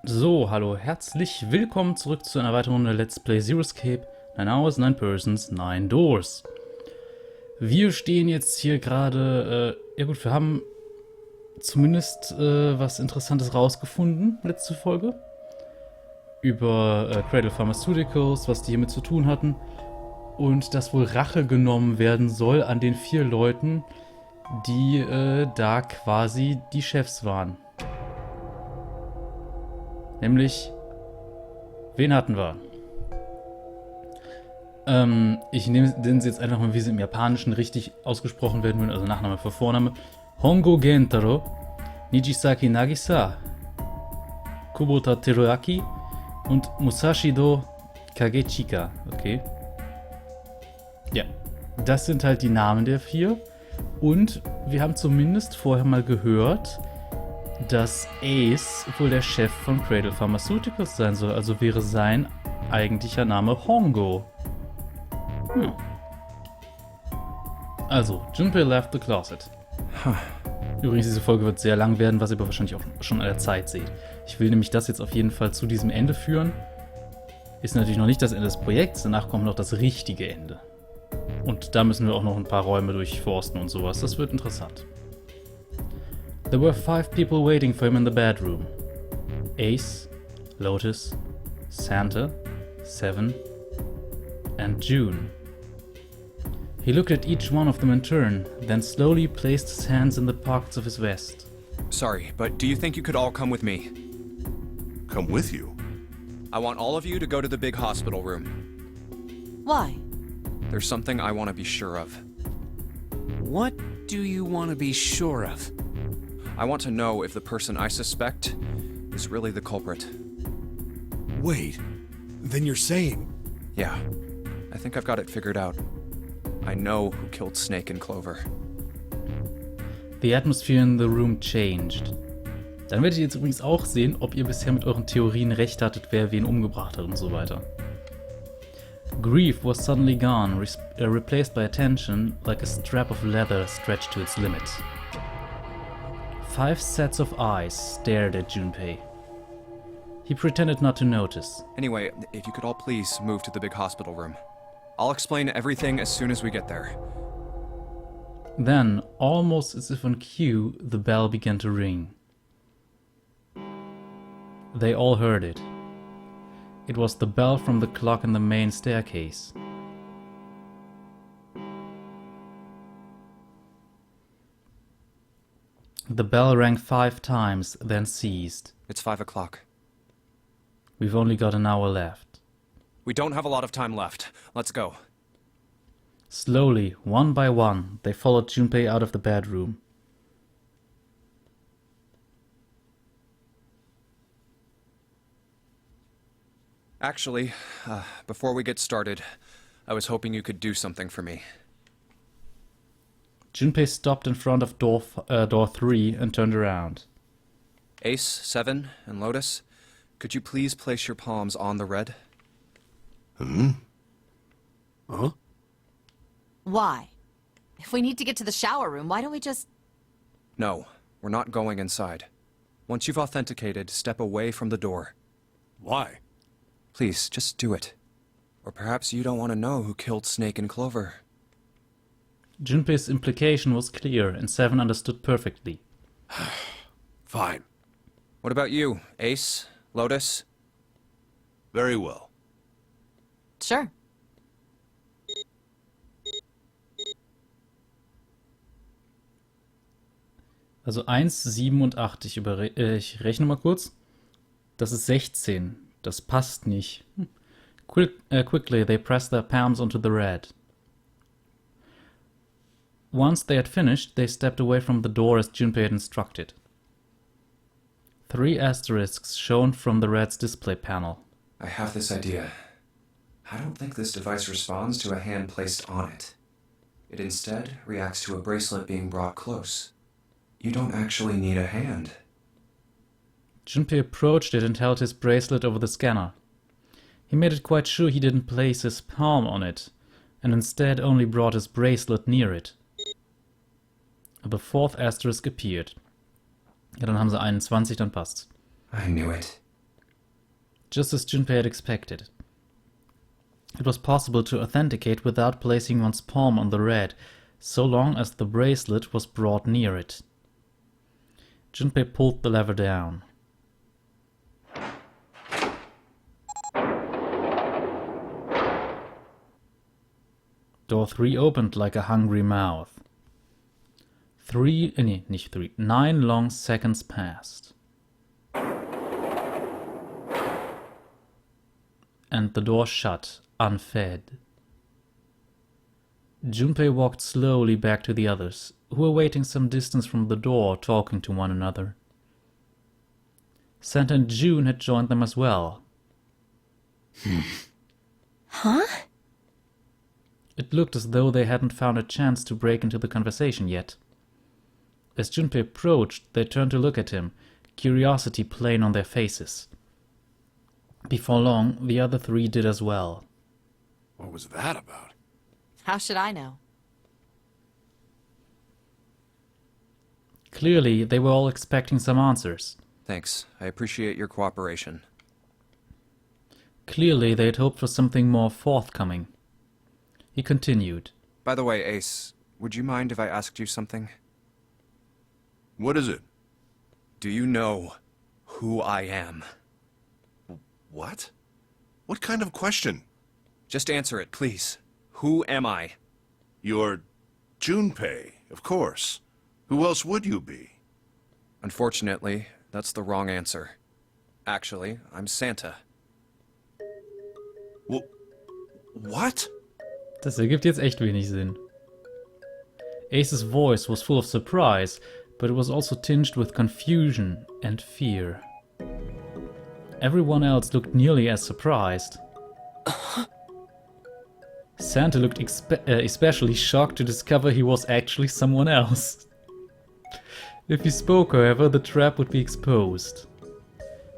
So, hallo, herzlich willkommen zurück zu einer weiteren Runde Let's Play Zero Escape. 9 Hours, 9 Persons, 9 Doors. Wir stehen jetzt hier gerade, ja gut, wir haben zumindest was Interessantes rausgefunden, letzte Folge. Über Cradle Pharmaceuticals, was die hiermit zu tun hatten. Und dass wohl Rache genommen werden soll an den 4 Leuten, die da quasi die Chefs waren. Nämlich, wen hatten wir? Ich nehme den jetzt einfach mal, wie sie im Japanischen richtig ausgesprochen werden würden, also Nachname vor Vorname. Hongo Gentaro, Nijisaki Nagisa, Kubota Teruaki und Musashido Kagechika. Okay. Ja, das sind halt die Namen der 4. Und wir haben zumindest vorher mal gehört, dass Ace wohl der Chef von Cradle Pharmaceuticals sein soll. Also wäre sein eigentlicher Name Hongo. Also, Junpei left the closet. Übrigens, diese Folge wird sehr lang werden, was ihr aber wahrscheinlich auch schon an der Zeit seht. Ich will nämlich das jetzt auf jeden Fall zu diesem Ende führen. Ist natürlich noch nicht das Ende des Projekts, danach kommt noch das richtige Ende. Und da müssen wir auch noch ein paar Räume durchforsten und sowas. Das wird interessant. There were 5 people waiting for him in the bedroom. Ace, Lotus, Santa, Seven, and June. He looked at each one of them in turn, then slowly placed his hands in the pockets of his vest. Sorry, but do you think you could all come with me? Come with you? I want all of you to go to the big hospital room. Why? There's something I want to be sure of. What do you want to be sure of? I want to know if the person I suspect is really the culprit. Wait, then you're saying... Yeah, I think I've got it figured out. I know who killed Snake and Clover. The atmosphere in the room changed. Dann werdet ihr jetzt übrigens auch sehen, ob ihr bisher mit euren Theorien recht hattet, wer wen umgebracht hat und so weiter. Grief was suddenly gone, replaced by attention, like a strap of leather stretched to its limit. 5 sets of eyes stared at Junpei. He pretended not to notice. Anyway, if you could all please move to the big hospital room. I'll explain everything as soon as we get there. Then, almost as if on cue, the bell began to ring. They all heard it. It was the bell from the clock in the main staircase. The bell rang 5 times, then ceased. It's 5 o'clock. We've only got an hour left. We don't have a lot of time left. Let's go. Slowly, one by one, they followed Junpei out of the bedroom. Actually, before we get started, I was hoping you could do something for me. Junpei stopped in front of door 3 and turned around. Ace, Seven, and Lotus, could you please place your palms on the red? Huh? Why? If we need to get to the shower room, why don't we just... No, we're not going inside. Once you've authenticated, step away from the door. Why? Please, just do it. Or perhaps you don't want to know who killed Snake and Clover. Junpei's implication was clear, and Seven understood perfectly. Fine. What about you, Ace, Lotus? Very well. Sure. Also 1, 7 und 8. Ich rechne mal kurz. Das ist 16. Das passt nicht. Quickly, they pressed their palms onto the red. Once they had finished, they stepped away from the door as Junpei had instructed. 3 asterisks shone from the red's display panel. I have this idea. I don't think this device responds to a hand placed on it. It instead reacts to a bracelet being brought close. You don't actually need a hand. Junpei approached it and held his bracelet over the scanner. He made it quite sure he didn't place his palm on it, and instead only brought his bracelet near it. The 4th asterisk appeared. Ja, dann haben sie 21, dann passt's. I knew it. just as Junpei had expected. It was possible to authenticate without placing one's palm on the red, so long as the bracelet was brought near it. Junpei pulled the lever down. Door 3 opened like a hungry mouth. 9 long seconds passed. And the door shut, unfed. Junpei walked slowly back to the others, who were waiting some distance from the door, talking to one another. Santa and June had joined them as well. Huh? It looked as though they hadn't found a chance to break into the conversation yet. As Junpei approached, they turned to look at him, curiosity plain on their faces. Before long, the other 3 did as well. What was that about? How should I know? Clearly, they were all expecting some answers. Thanks. I appreciate your cooperation. Clearly, they had hoped for something more forthcoming. He continued. By the way, Ace, would you mind if I asked you something? What is it? Do you know who I am? What? What kind of question? Just answer it, please. Who am I? You're Junpei, of course. Who else would you be? Unfortunately, that's the wrong answer. Actually, I'm Santa. What? Das ergibt jetzt echt wenig Sinn. Ace's voice was full of surprise, but it was also tinged with confusion and fear. Everyone else looked nearly as surprised. Santa looked especially shocked to discover he was actually someone else. If he spoke, however, the trap would be exposed.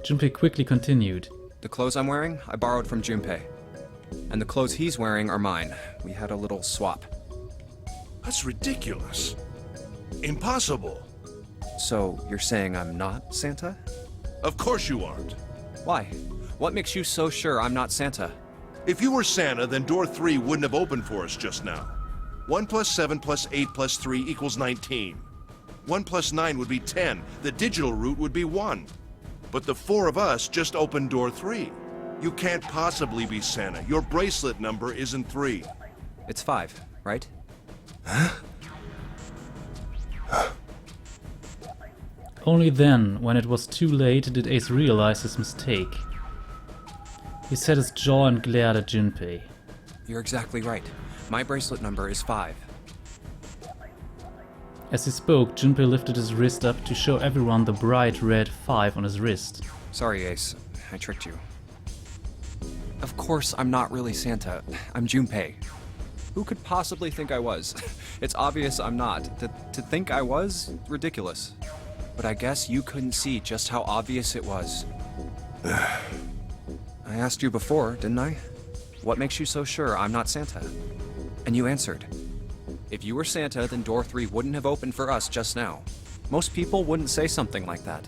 Junpei quickly continued. The clothes I'm wearing, I borrowed from Junpei. And the clothes he's wearing are mine. We had a little swap. That's ridiculous. Impossible. So, you're saying I'm not Santa? Of course you aren't. Why? What makes you so sure I'm not Santa? If you were Santa, then door 3 wouldn't have opened for us just now. 1 plus 7 plus 8 plus 3 equals 19. 1 plus 9 would be 10. The digital route would be 1. But the 4 of us just opened door 3. You can't possibly be Santa. Your bracelet number isn't 3. It's 5, right? Only then, when it was too late, did Ace realize his mistake. He set his jaw and glared at Junpei. You're exactly right. My bracelet number is 5. As he spoke, Junpei lifted his wrist up to show everyone the bright red 5 on his wrist. Sorry, Ace. I tricked you. Of course, I'm not really Santa. I'm Junpei. Who could possibly think I was? It's obvious I'm not. To think I was? Ridiculous. But I guess you couldn't see just how obvious it was. I asked you before, didn't I? What makes you so sure I'm not Santa? And you answered. If you were Santa, then door 3 wouldn't have opened for us just now. Most people wouldn't say something like that.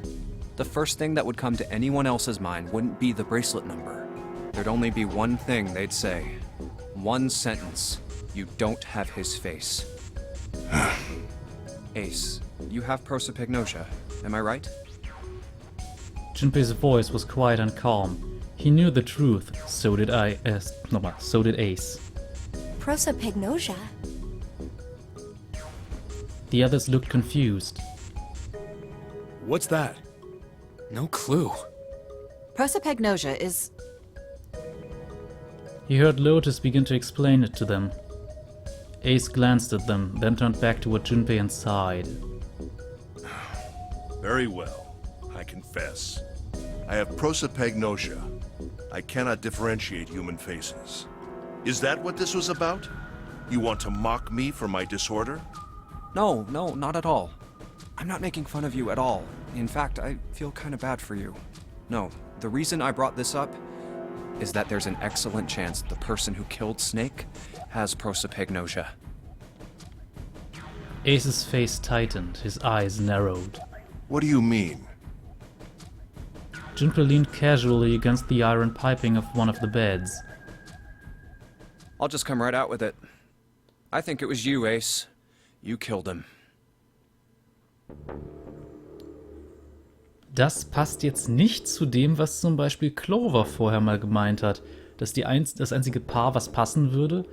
The first thing that would come to anyone else's mind wouldn't be the bracelet number. There'd only be one thing they'd say. One sentence. You don't have his face. Ace, you have prosopagnosia, am I right? Junpei's voice was quiet and calm. He knew the truth, so did so did Ace. Prosopagnosia? The others looked confused. What's that? No clue. Prosopagnosia is... He heard Lotus begin to explain it to them. Ace glanced at them, then turned back toward Junpei and sighed. Very well. I confess. I have prosopagnosia. I cannot differentiate human faces. Is that what this was about? You want to mock me for my disorder? No, not at all. I'm not making fun of you at all. In fact, I feel kind of bad for you. No, the reason I brought this up is that there's an excellent chance the person who killed Snake has prosopagnosia. Ace's face tightened, his eyes narrowed. What do you mean? Junpei leaned casually against the iron piping of one of the beds. I'll just come right out with it. I think it was you, Ace. You killed him. Das passt jetzt nicht zu dem, was zum Beispiel Clover vorher mal gemeint hat, dass das einzige Paar, was passen würde,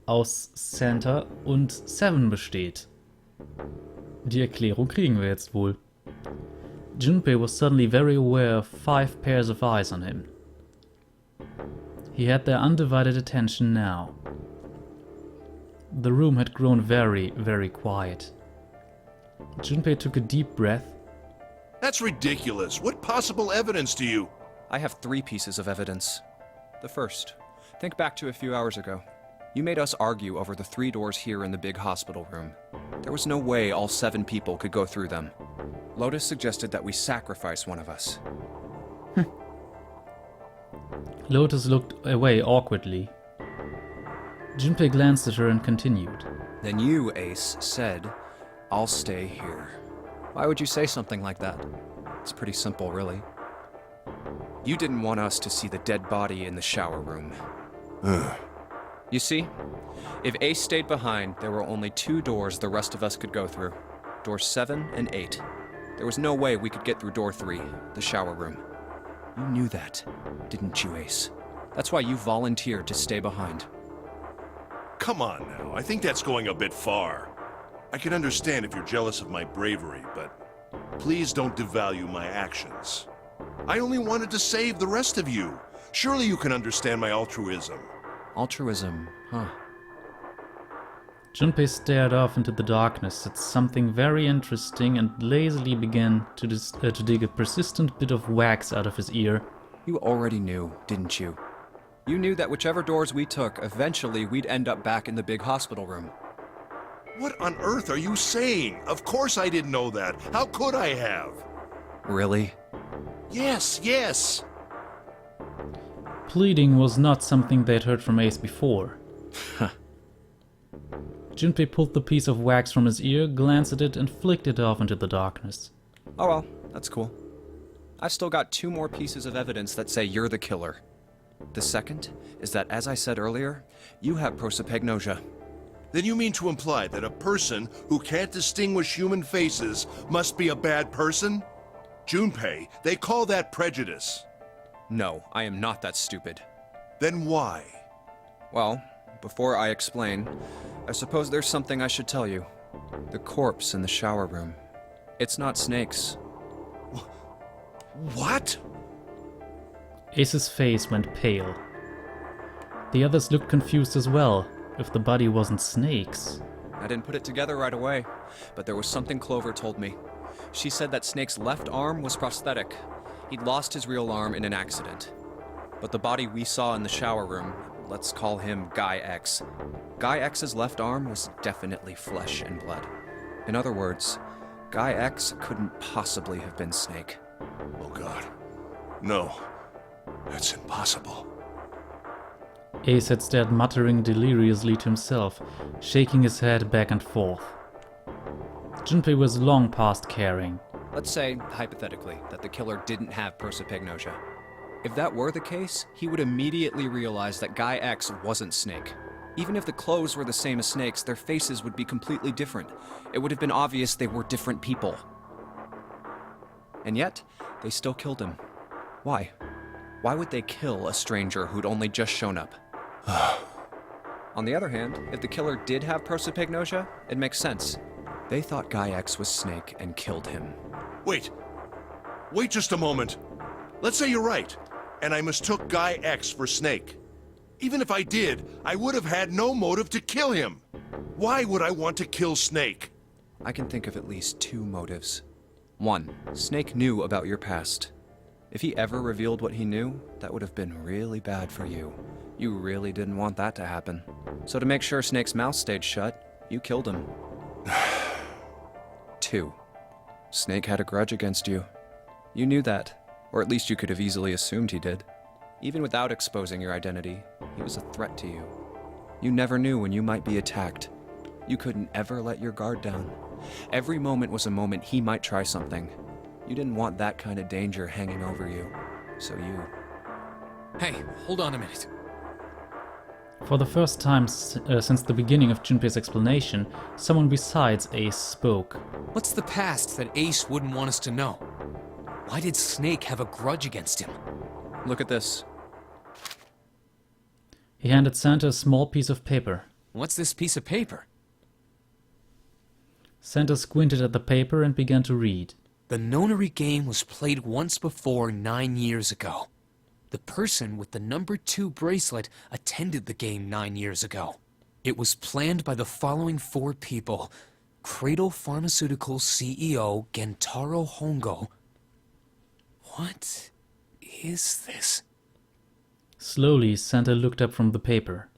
aus Santa und Seven besteht. Die Erklärung kriegen wir jetzt wohl. Junpei was suddenly very aware of 5 pairs of eyes on him. He had their undivided attention now. The room had grown very, very quiet. Junpei took a deep breath. That's ridiculous. What possible evidence do you... I have 3 pieces of evidence. The first, think back to a few hours ago. You made us argue over the 3 doors here in the big hospital room. There was no way all 7 people could go through them. Lotus suggested that we sacrifice one of us. Lotus looked away awkwardly. Junpei glanced at her and continued. Then you, Ace, said, I'll stay here. Why would you say something like that? It's pretty simple, really. You didn't want us to see the dead body in the shower room. You see, if Ace stayed behind, there were only 2 doors the rest of us could go through. Doors 7 and 8. There was no way we could get through door 3, the shower room. You knew that, didn't you, Ace? That's why you volunteered to stay behind. Come on now, I think that's going a bit far. I can understand if you're jealous of my bravery, but please don't devalue my actions. I only wanted to save the rest of you. Surely you can understand my altruism. Altruism, huh? Junpei stared off into the darkness at something very interesting and lazily began to dig a persistent bit of wax out of his ear. You already knew, didn't you? You knew that whichever doors we took, eventually we'd end up back in the big hospital room. What on earth are you saying? Of course I didn't know that. How could I have? Really? Yes. Pleading was not something they'd heard from Ace before. Junpei pulled the piece of wax from his ear, glanced at it, and flicked it off into the darkness. Oh well, that's cool. I've still got 2 more pieces of evidence that say you're the killer. The second is that, as I said earlier, you have prosopagnosia. Then you mean to imply that a person who can't distinguish human faces must be a bad person? Junpei, they call that prejudice. No, I am not that stupid. Then why? Well, before I explain, I suppose there's something I should tell you. The corpse in the shower room. It's not Snake's. What? Ace's face went pale. The others looked confused as well. If the body wasn't Snake's... I didn't put it together right away, but there was something Clover told me. She said that Snake's left arm was prosthetic. He'd lost his real arm in an accident. But the body we saw in the shower room, let's call him Guy X. Guy X's left arm was definitely flesh and blood. In other words, Guy X couldn't possibly have been Snake. Oh God. No. That's impossible. Ace had stared muttering deliriously to himself, shaking his head back and forth. Junpei was long past caring. Let's say, hypothetically, that the killer didn't have prosopagnosia. If that were the case, he would immediately realize that Guy X wasn't Snake. Even if the clothes were the same as Snake's, their faces would be completely different. It would have been obvious they were different people. And yet, they still killed him. Why? Why would they kill a stranger who'd only just shown up? On the other hand, if the killer did have prosopagnosia, it makes sense. They thought Guy X was Snake and killed him. Wait just a moment. Let's say you're right, and I mistook Guy X for Snake. Even if I did, I would have had no motive to kill him. Why would I want to kill Snake? I can think of at least 2 motives. 1, Snake knew about your past. If he ever revealed what he knew, that would have been really bad for you. You really didn't want that to happen. So to make sure Snake's mouth stayed shut, you killed him. 2, Snake had a grudge against you. You knew that, or at least you could have easily assumed he did. Even without exposing your identity, he was a threat to you. You never knew when you might be attacked. You couldn't ever let your guard down. Every moment was a moment he might try something. You didn't want that kind of danger hanging over you, so you... Hey, hold on a minute. For the first time since the beginning of Junpei's explanation, someone besides Ace spoke. What's the past that Ace wouldn't want us to know? Why did Snake have a grudge against him? Look at this. He handed Santa a small piece of paper. What's this piece of paper? Santa squinted at the paper and began to read. The nonary game was played once before 9 years ago. The person with the number 2 bracelet attended the game 9 years ago. It was planned by the following 4 people. Cradle Pharmaceuticals CEO Gentaro Hongo. What is this? Slowly, Santa looked up from the paper.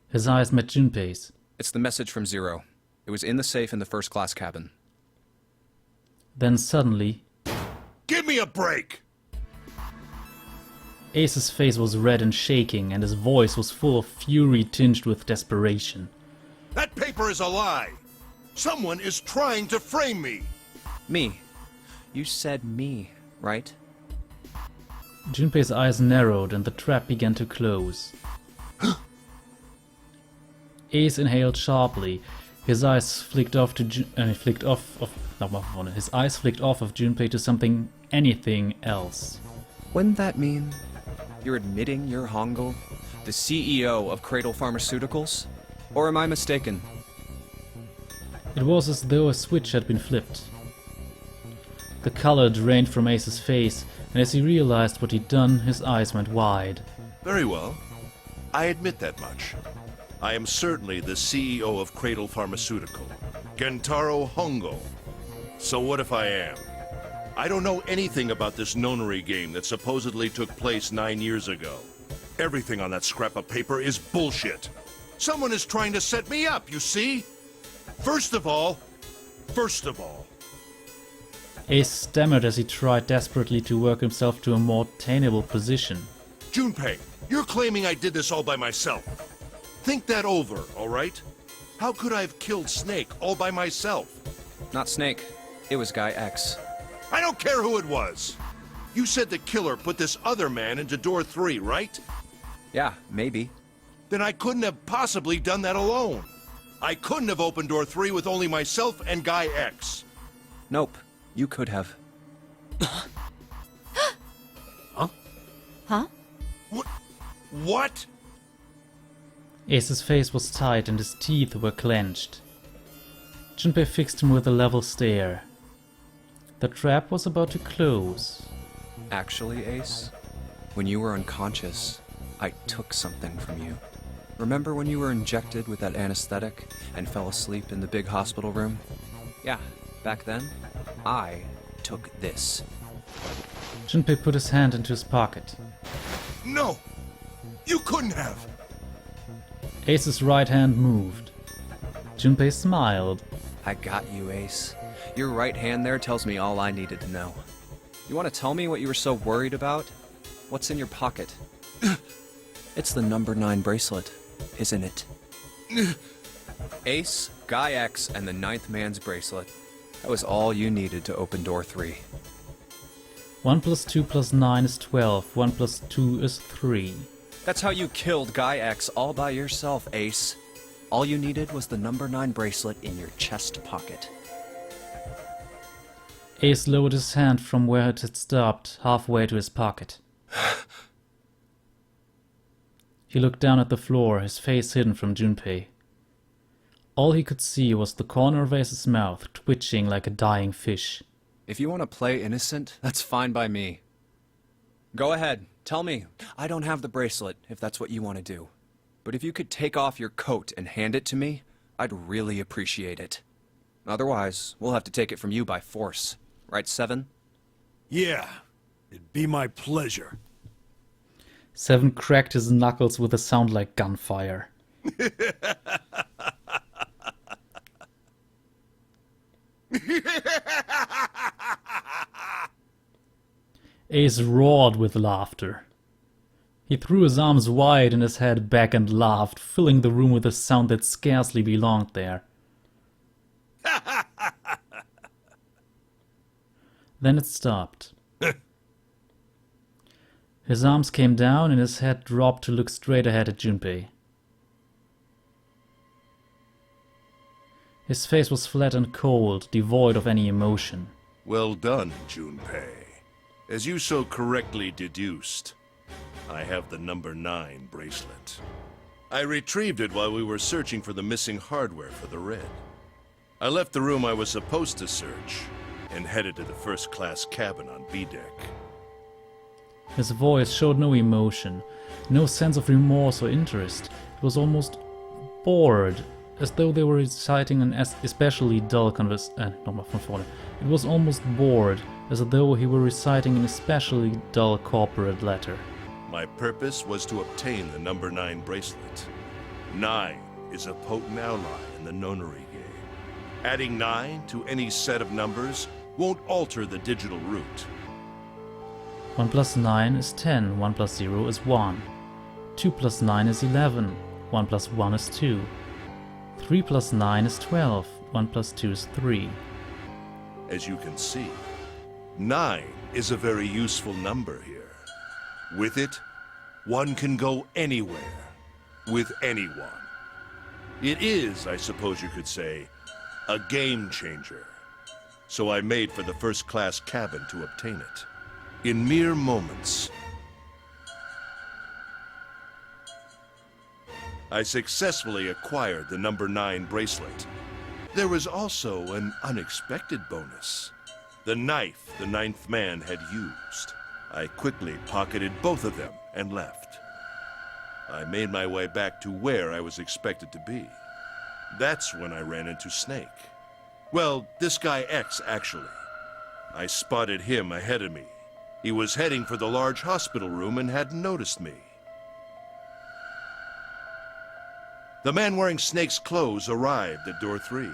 His eyes met Junpei's. It's the message from Zero. It was in the safe in the first class cabin. Then suddenly, Give me a break! Ace's face was red and shaking, and his voice was full of fury tinged with desperation. That paper is a lie! Someone is trying to frame me! Me. You said me, right? Junpei's eyes narrowed and the trap began to close. Ace inhaled sharply. His eyes flicked off of Junpei to something, anything else. Wouldn't that mean you're admitting you're Hongo, the CEO of Cradle Pharmaceuticals? Or am I mistaken? It was as though a switch had been flipped. The color drained from Ace's face, and as he realized what he'd done, his eyes went wide. Very well. I admit that much. I am certainly the CEO of Cradle Pharmaceutical, Gentaro Hongo. So what if I am? I don't know anything about this nonary game that supposedly took place 9 years ago. Everything on that scrap of paper is bullshit. Someone is trying to set me up, you see? First of all... Ace stammered as he tried desperately to work himself to a more tenable position. Junpei, you're claiming I did this all by myself. Think that over, all right? How could I have killed Snake all by myself? Not Snake. It was Guy X. I don't care who it was. You said the killer put this other man into door 3, right? Yeah, maybe. Then I couldn't have possibly done that alone. I couldn't have opened door 3 with only myself and Guy X. Nope. You could have. Huh? What? Ace's face was tight and his teeth were clenched. Junpei fixed him with a level stare. The trap was about to close. Actually, Ace, when you were unconscious, I took something from you. Remember when you were injected with that anesthetic and fell asleep in the big hospital room? Yeah, back then, I took this. Junpei put his hand into his pocket. No! You couldn't have! Ace's right hand moved. Junpei smiled. I got you, Ace. Your right hand there tells me all I needed to know. You want to tell me what you were so worried about? What's in your pocket? It's the number 9 bracelet, isn't it? Ace, Guy X, and the 9th man's bracelet. That was all you needed to open door 3. 1 plus 2 plus 9 is 12. 1 plus 2 is 3. That's how you killed Guy X all by yourself, Ace. All you needed was the number 9 bracelet in your chest pocket. Ace lowered his hand from where it had stopped, halfway to his pocket. He looked down at the floor, his face hidden from Junpei. All he could see was the corner of Ace's mouth twitching like a dying fish. If you want to play innocent, that's fine by me. Go ahead, tell me. I don't have the bracelet, if that's what you want to do. But if you could take off your coat and hand it to me, I'd really appreciate it. Otherwise, we'll have to take it from you by force. Right, Seven? Yeah, it'd be my pleasure. Seven cracked his knuckles with a sound like gunfire. Ace roared with laughter. He threw his arms wide and his head back and laughed, filling the room with a sound that scarcely belonged there. Then it stopped. His arms came down and his head dropped to look straight ahead at Junpei. His face was flat and cold, devoid of any emotion. Well done, Junpei. As you so correctly deduced, I have the number 9 bracelet. I retrieved it while we were searching for the missing hardware for the red. I left the room I was supposed to search and headed to the first-class cabin on B deck. His voice showed no emotion, no sense of remorse or interest. It was almost bored, as though they were reciting an especially dull It was almost bored, as though he were reciting an especially dull corporate letter. My purpose was to obtain the number 9 bracelet. 9 is a potent ally in the nonary game. Adding 9 to any set of numbers won't alter the digital root. 1 plus 9 is 10, 1 plus 0 is 1. 2 plus 9 is 11, 1 plus 1 is 2. 3 plus 9 is 12, 1 plus 2 is 3. As you can see, 9 is a very useful number here. With it, one can go anywhere, with anyone. It is, I suppose you could say, a game changer. So I made for the first-class cabin to obtain it. In mere moments, I successfully acquired the number 9 bracelet. There was also an unexpected bonus. The knife the 9th man had used. I quickly pocketed both of them and left. I made my way back to where I was expected to be. That's when I ran into Snake. Well, this guy X, actually. I spotted him ahead of me. He was heading for the large hospital room and hadn't noticed me. The man wearing Snake's clothes arrived at door 3.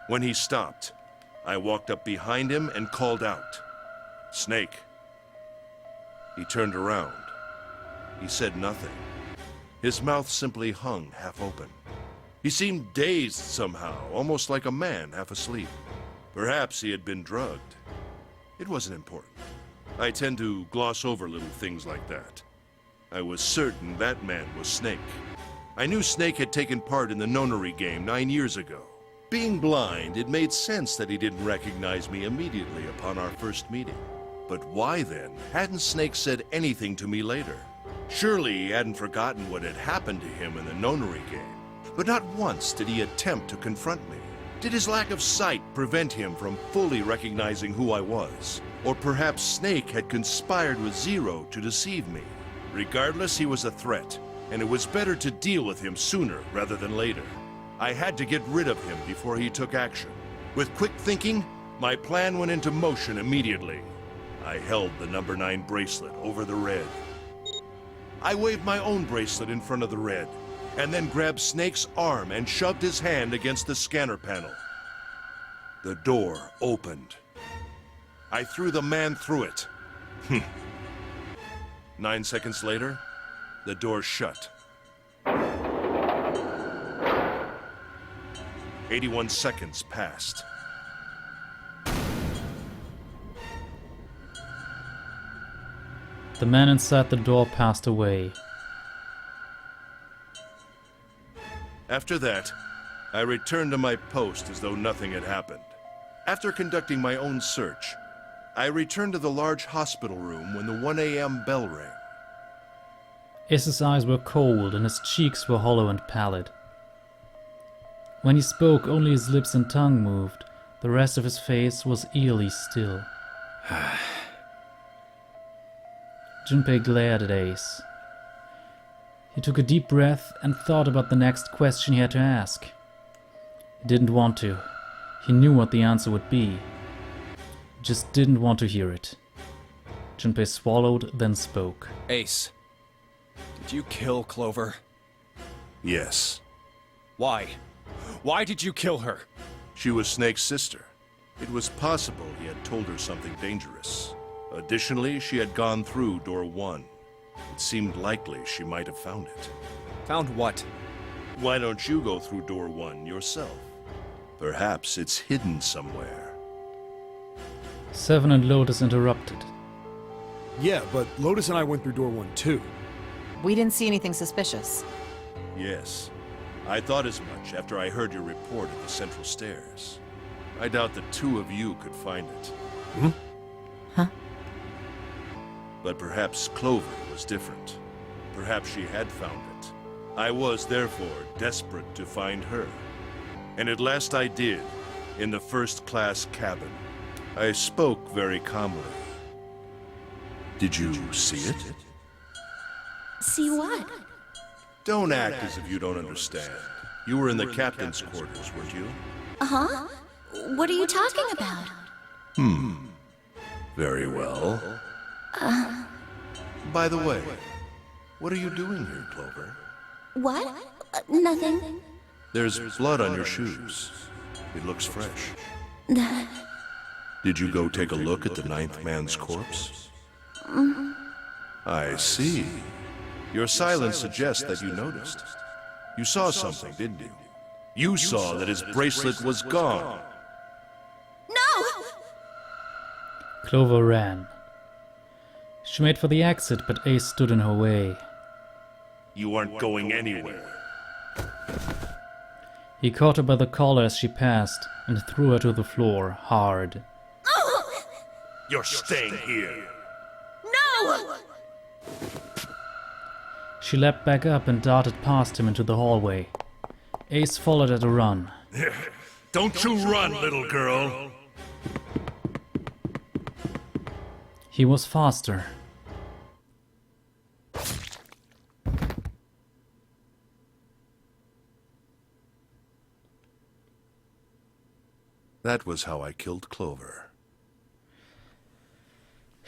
When he stopped, I walked up behind him and called out, "Snake." He turned around. He said nothing. His mouth simply hung half open. He seemed dazed somehow, almost like a man half asleep. Perhaps he had been drugged. It wasn't important. I tend to gloss over little things like that. I was certain that man was Snake. I knew Snake had taken part in the nonary game 9 years ago. Being blind, it made sense that he didn't recognize me immediately upon our first meeting. But why then hadn't Snake said anything to me later? Surely he hadn't forgotten what had happened to him in the nonary game. But not once did he attempt to confront me. Did his lack of sight prevent him from fully recognizing who I was? Or perhaps Snake had conspired with Zero to deceive me. Regardless, he was a threat, and it was better to deal with him sooner rather than later. I had to get rid of him before he took action. With quick thinking, my plan went into motion immediately. I held the number 9 bracelet over the red. I waved my own bracelet in front of the red, and then grabbed Snake's arm and shoved his hand against the scanner panel. The door opened. I threw the man through it. 9 seconds later, the door shut. 81 seconds passed. The man inside the door passed away. After that, I returned to my post as though nothing had happened. After conducting my own search, I returned to the large hospital room when the 1 a.m. bell rang. Ace's eyes were cold and his cheeks were hollow and pallid. When he spoke, only his lips and tongue moved. The rest of his face was eerily still. Junpei glared at Ace. He took a deep breath and thought about the next question he had to ask. He didn't want to. He knew what the answer would be. He just didn't want to hear it. Junpei swallowed, then spoke. Ace, did you kill Clover? Yes. Why? Why did you kill her? She was Snake's sister. It was possible he had told her something dangerous. Additionally, she had gone through door 1. It seemed likely she might have found it. Found what? Why don't you go through door 1 yourself? Perhaps it's hidden somewhere. Seven and Lotus interrupted. Yeah, but Lotus and I went through door 1 too. We didn't see anything suspicious. Yes. I thought as much after I heard your report at the central stairs. I doubt the two of you could find it. Huh? But perhaps Clover was different. Perhaps she had found it. I was, therefore, desperate to find her. And at last I did, in the first-class cabin. I spoke very calmly. Did you see it? See what? Don't act as if you don't understand. You were in the captain's quarters, weren't you? Uh-huh. What are you talking about? Very well. By the way, what are you doing here, Clover? What? Nothing. There's blood on your shoes. It looks fresh. Did you go take a look at the ninth man's corpse? I see. Your silence suggests that you noticed. You saw something, didn't you? You saw that his bracelet was gone. No! Clover ran. She made for the exit, but Ace stood in her way. You aren't going anywhere. He caught her by the collar as she passed and threw her to the floor, hard. You're staying here. No! She leapt back up and darted past him into the hallway. Ace followed at a run. Don't you run, little girl. He was faster. That was how I killed Clover.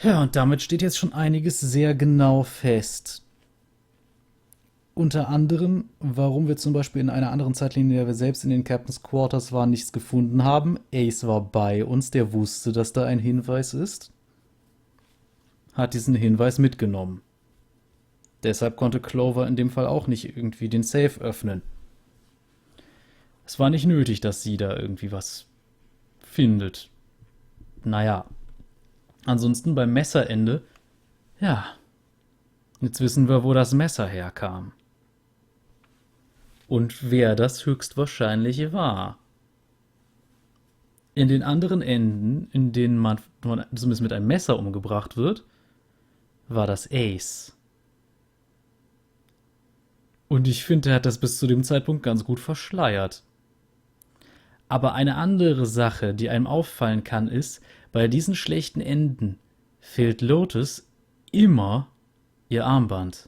Ja, und damit steht jetzt schon einiges sehr genau fest. Unter anderem, warum wir zum Beispiel in einer anderen Zeitlinie, in der wir selbst in den Captain's Quarters waren, nichts gefunden haben. Ace war bei uns, der wusste, dass da ein Hinweis ist. Hat diesen Hinweis mitgenommen. Deshalb konnte Clover in dem Fall auch nicht irgendwie den Safe öffnen. Es war nicht nötig, dass sie da irgendwie was findet. Naja. Ansonsten beim Messerende, ja, jetzt wissen wir, wo das Messer herkam. Und wer das höchstwahrscheinlich war. In den anderen Enden, in denen man zumindest mit einem Messer umgebracht wird, war das Ace. Und ich finde, er hat das bis zu dem Zeitpunkt ganz gut verschleiert. Aber eine andere Sache, die einem auffallen kann, ist, bei diesen schlechten Enden fehlt Lotus immer ihr Armband.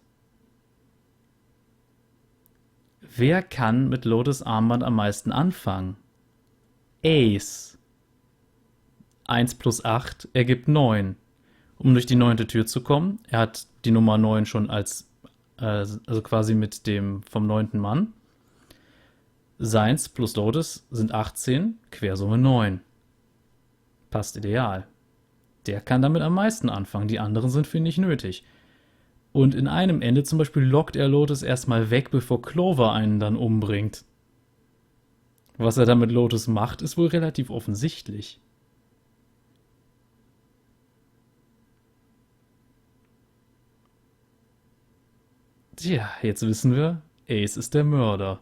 Wer kann mit Lotus Armband am meisten anfangen? Ace. 1 plus 8 ergibt 9. Um durch die 9. Tür zu kommen, er hat die Nummer 9 schon als, also quasi mit dem vom 9. Mann. Seins plus Lotus sind 18, Quersumme 9. Passt ideal. Der kann damit am meisten anfangen, die anderen sind für ihn nicht nötig. Und in einem Ende zum Beispiel lockt er Lotus erstmal weg, bevor Clover einen dann umbringt. Was er damit Lotus macht, ist wohl relativ offensichtlich. Tja, jetzt wissen wir, Ace ist der Mörder.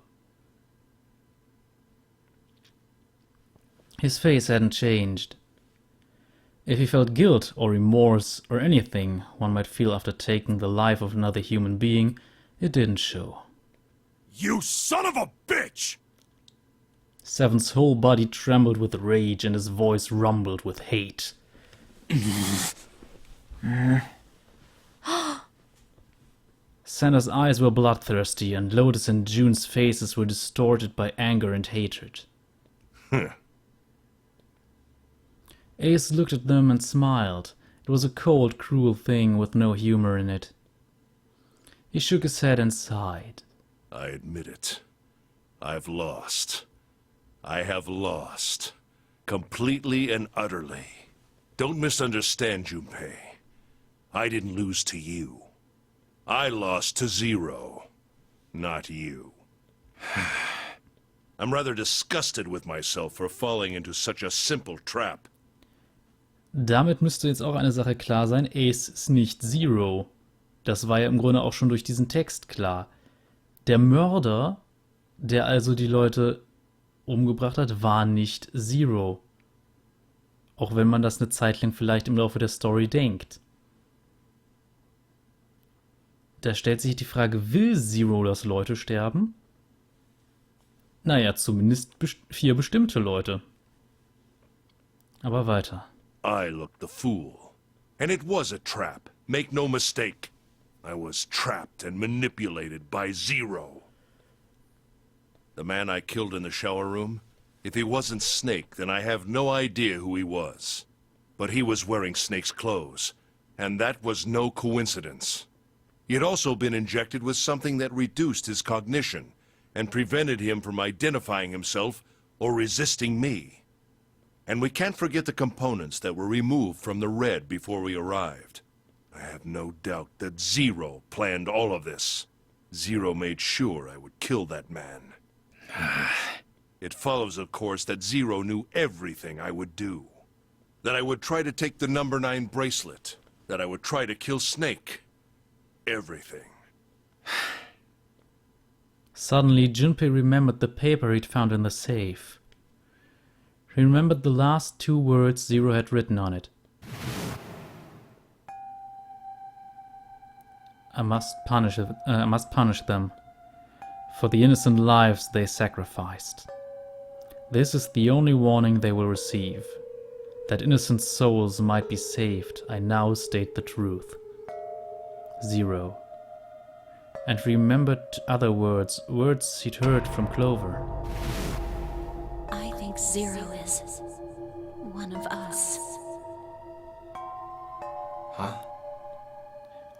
His face hadn't changed. If he felt guilt or remorse or anything one might feel after taking the life of another human being, it didn't show. You son of a bitch! Seven's whole body trembled with rage and his voice rumbled with hate. Santa's eyes were bloodthirsty and Lotus and June's faces were distorted by anger and hatred. Ace looked at them and smiled. It was a cold, cruel thing with no humor in it. He shook his head and sighed. I admit it. I've lost. I have lost. Completely and utterly. Don't misunderstand, Junpei. I didn't lose to you. I lost to Zero. Not you. I'm rather disgusted with myself for falling into such a simple trap. Damit müsste jetzt auch eine Sache klar sein. Ace ist nicht Zero. Das war ja im Grunde auch schon durch diesen Text klar. Der Mörder, der also die Leute umgebracht hat, war nicht Zero. Auch wenn man das eine Zeit lang vielleicht im Laufe der Story denkt. Da stellt sich die Frage, will Zero, dass Leute sterben? Naja, zumindest 4 bestimmte Leute. Aber weiter. I looked the fool. And it was a trap. Make no mistake. I was trapped and manipulated by Zero. The man I killed in the shower room, if he wasn't Snake, then I have no idea who he was. But he was wearing Snake's clothes, and that was no coincidence. He had also been injected with something that reduced his cognition and prevented him from identifying himself or resisting me. And we can't forget the components that were removed from the red before we arrived. I have no doubt that Zero planned all of this. Zero made sure I would kill that man. It follows, of course, that Zero knew everything I would do. That I would try to take the number 9 bracelet. That I would try to kill Snake. Everything. Suddenly, Junpei remembered the paper he'd found in the safe. He remembered the last 2 words Zero had written on it. I must punish them for the innocent lives they sacrificed. This is the only warning they will receive. That innocent souls might be saved, I now state the truth. Zero. And remembered other words he'd heard from Clover. I think Zero is one of us. Huh?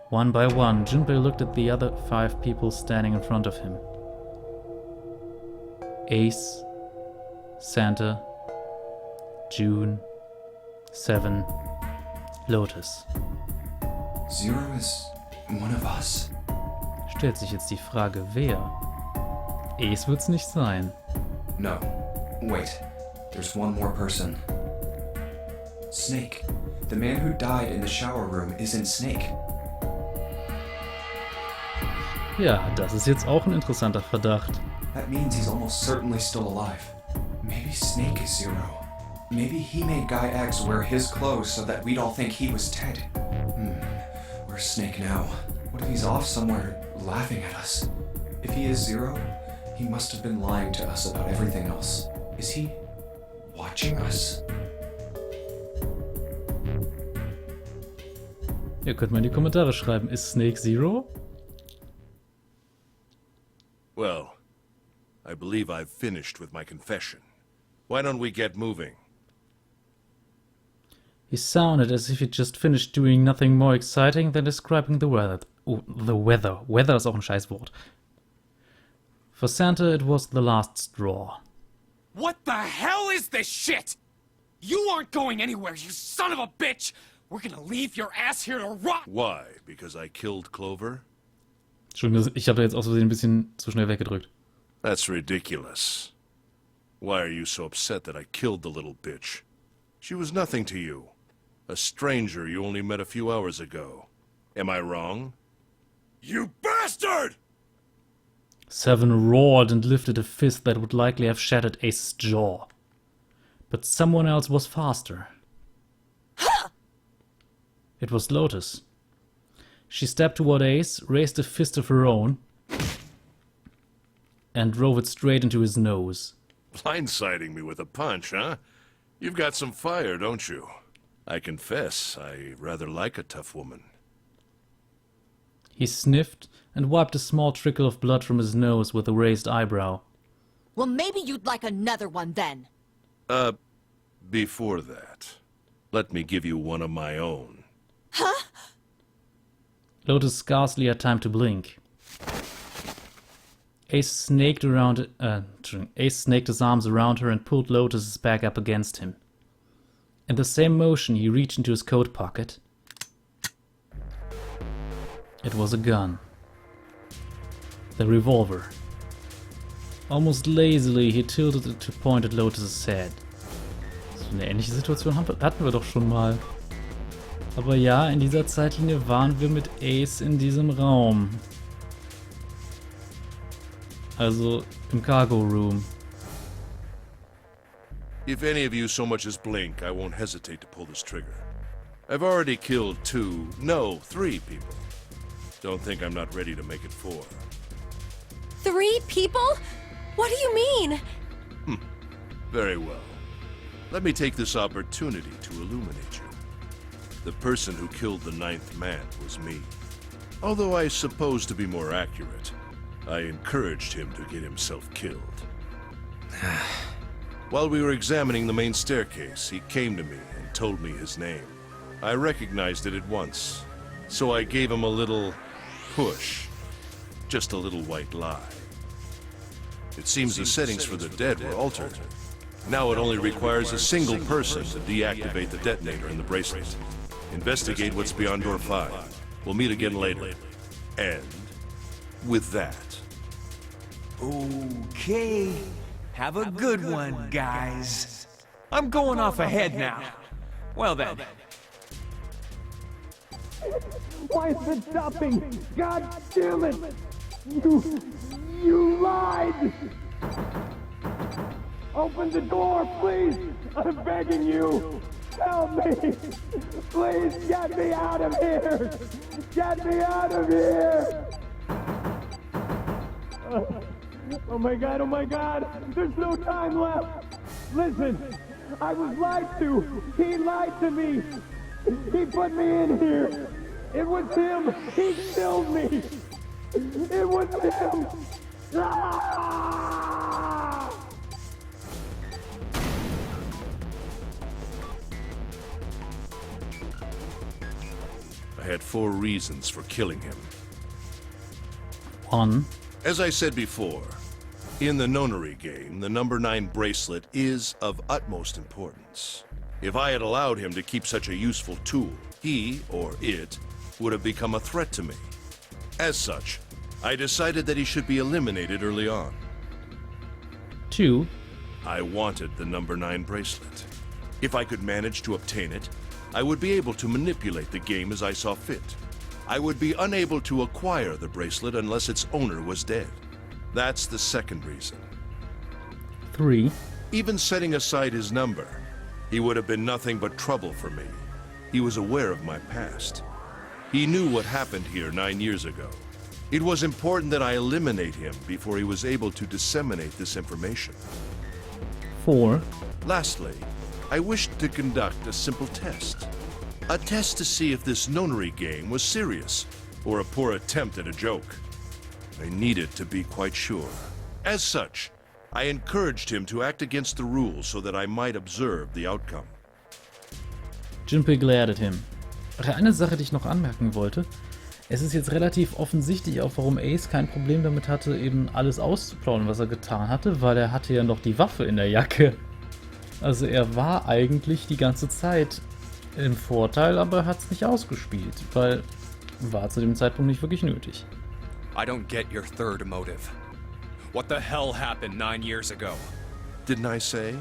One by one, Junpei looked at the other 5 people standing in front of him. Ace, Santa, June, Seven, Lotus. Zero is one of us? Stellt sich jetzt die Frage, wer? Ace wird's nicht sein. No. Wait. There's one more person. Snake. The man who died in the shower room isn't Snake. Ja, das ist jetzt auch ein interessanter Verdacht. That means he's almost certainly still alive. Maybe Snake is Zero. Maybe he made Guy X wear his clothes so that we'd all think he was dead. Where's Snake now? What if he's off somewhere laughing at us? If he is Zero, he must have been lying to us about everything else. Is he watching us? Ihr könnt mal in die Kommentare schreiben, ist Snake Zero? Well, I believe I've finished with my confession. Why don't we get moving? He sounded as if he'd just finished doing nothing more exciting than describing the weather. Oh, the weather. Weather ist auch ein Scheißwort. For Santa, it was the last straw. What the hell is this shit? You aren't going anywhere, you son of a bitch! We're gonna leave your ass here to rot! Why? Because I killed Clover? Entschuldigung, ich habe da jetzt aus Versehen ein bisschen zu schnell weggedrückt. That's ridiculous. Why are you so upset that I killed the little bitch? She was nothing to you. A stranger you only met a few hours ago. Am I wrong? You bastard! Seven roared and lifted a fist that would likely have shattered Ace's jaw. But someone else was faster. It was Lotus. She stepped toward Ace, raised a fist of her own, and drove it straight into his nose. Blindsiding me with a punch, huh? You've got some fire, don't you? I confess, I rather like a tough woman. He sniffed and wiped a small trickle of blood from his nose with a raised eyebrow. Well, maybe you'd like another one then. Before that, let me give you one of my own. Huh? Lotus scarcely had time to blink. Ace snaked his arms around her and pulled Lotus's bag up against him. In the same motion, he reached into his coat pocket. It was a gun. The revolver. Almost lazily, he tilted it to point at Lotus's head. Eine ähnliche Situation hatten wir doch schon mal. Aber ja, in dieser Zeitlinie waren wir mit Ace in diesem Raum. Also im Cargo Room. If any of you so much as blink, I won't hesitate to pull this trigger. I've already killed 3 people. Don't think I'm not ready to make it 4. 3 people? What do you mean? Very well. Let me take this opportunity to illuminate you. The person who killed the 9th man was me. Although I suppose to be more accurate, I encouraged him to get himself killed. While we were examining the main staircase, he came to me and told me his name. I recognized it at once, so I gave him a little push. Just a little white lie. It seems the settings for the dead were altered. Now it only requires a single person to deactivate the detonator in the bracelet. Investigate what's beyond door 5. We'll meet again later. And with that... Okay. Have a good one, guys. I'm going off ahead now. Well then. Why is it stopping? God damn it! You lied! Open the door, please! I'm begging you! Help me! Please get me out of here! Get me out of here! Oh my god, oh my god! There's no time left! Listen! I was lied to! He lied to me! He put me in here! It was him! He killed me! It was him! Ah! I had 4 reasons for killing him. 1. As I said before, in the nonary game, the number 9 bracelet is of utmost importance. If I had allowed him to keep such a useful tool, he, or it, would have become a threat to me. As such, I decided that he should be eliminated early on. 2. I wanted the number 9 bracelet. If I could manage to obtain it, I would be able to manipulate the game as I saw fit. I would be unable to acquire the bracelet unless its owner was dead. That's the second reason. 3. Even setting aside his number, he would have been nothing but trouble for me. He was aware of my past. He knew what happened here 9 years ago. It was important that I eliminate him before he was able to disseminate this information. 4. Lastly, I wished to conduct a simple test. A test to see if this nonary game was serious, or a poor attempt at a joke. I needed to be quite sure. As such, I encouraged him to act against the rules so that I might observe the outcome. Junpei glared at him. Eine Sache, die ich noch anmerken wollte. Es ist jetzt relativ offensichtlich auch, warum Ace kein Problem damit hatte, eben alles auszuplaudern, was er getan hatte, weil er hatte ja noch die Waffe in der Jacke. Also er war eigentlich die ganze Zeit im Vorteil, aber er hat es nicht ausgespielt, weil war zu dem Zeitpunkt nicht wirklich nötig. I don't get your third motive. What the hell happened 9 years ago? Didn't I say?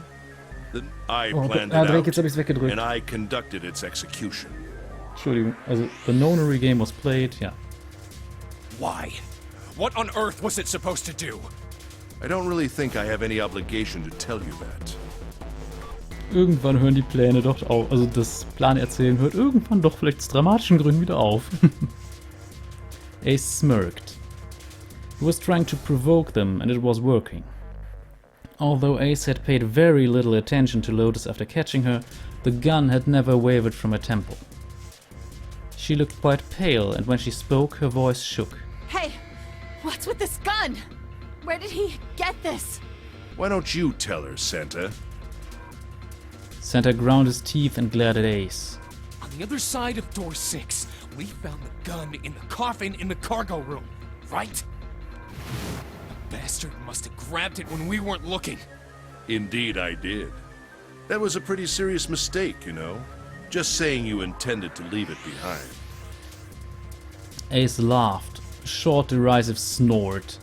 That I Oh, planned ja, it Drake, jetzt out, hab ich's weggedrückt. and I conducted its execution. Entschuldigung, also the nonary game was played, ja. Why? What on earth was it supposed to do? I don't really think I have any obligation to tell you that. Irgendwann hören die Pläne doch auf, also das Planerzählen hört irgendwann doch vielleicht aus dramatischen Gründen wieder auf. Ace smirked. He was trying to provoke them and it was working. Although Ace had paid very little attention to Lotus after catching her, the gun had never wavered from her temple. She looked quite pale and when she spoke her voice shook. Hey, what's with this gun? Where did he get this? Why don't you tell her, Santa? Santa ground his teeth and glared at Ace. On the other side of door 6, we found the gun in the coffin in the cargo room, right? The bastard must have grabbed it when we weren't looking. Indeed I did. That was a pretty serious mistake, you know. Just saying you intended to leave it behind. Ace laughed, a short derisive snort,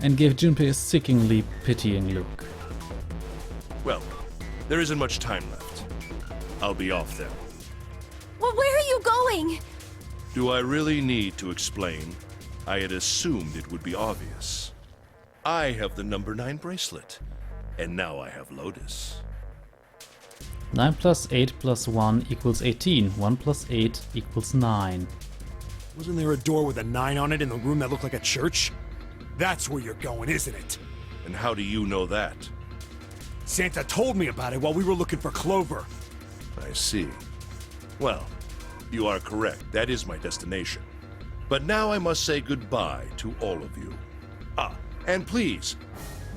and gave Junpei a sickeningly pitying look. Well, there isn't much time left. I'll be off then. Well, where are you going? Do I really need to explain? I had assumed it would be obvious. I have the number 9 bracelet, and now I have Lotus. 9 plus 8 plus 1 equals 18. 1 plus 8 equals 9. Wasn't there a door with a 9 on it in the room that looked like a church? That's where you're going, isn't it? And how do you know that? Santa told me about it while we were looking for Clover. I see. Well, you are correct. That is my destination. But now I must say goodbye to all of you. Ah, and please,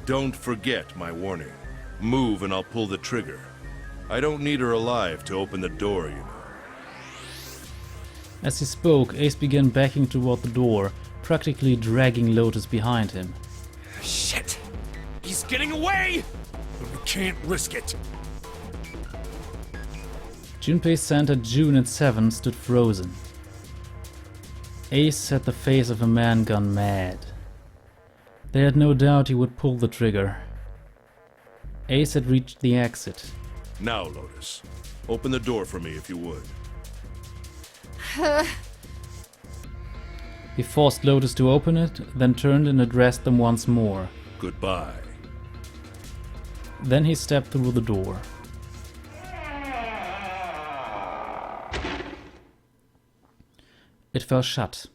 don't forget my warning. Move and I'll pull the trigger. I don't need her alive to open the door, you know. As he spoke, Ace began backing toward the door, practically dragging Lotus behind him. Shit! He's getting away! But we can't risk it. Junpei, Santa, June and 7 stood frozen. Ace had the face of a man gone mad. They had no doubt he would pull the trigger. Ace had reached the exit. Now, Lotus, open the door for me if you would. He forced Lotus to open it, then turned and addressed them once more. Goodbye. Then he stepped through the door. It fell shut.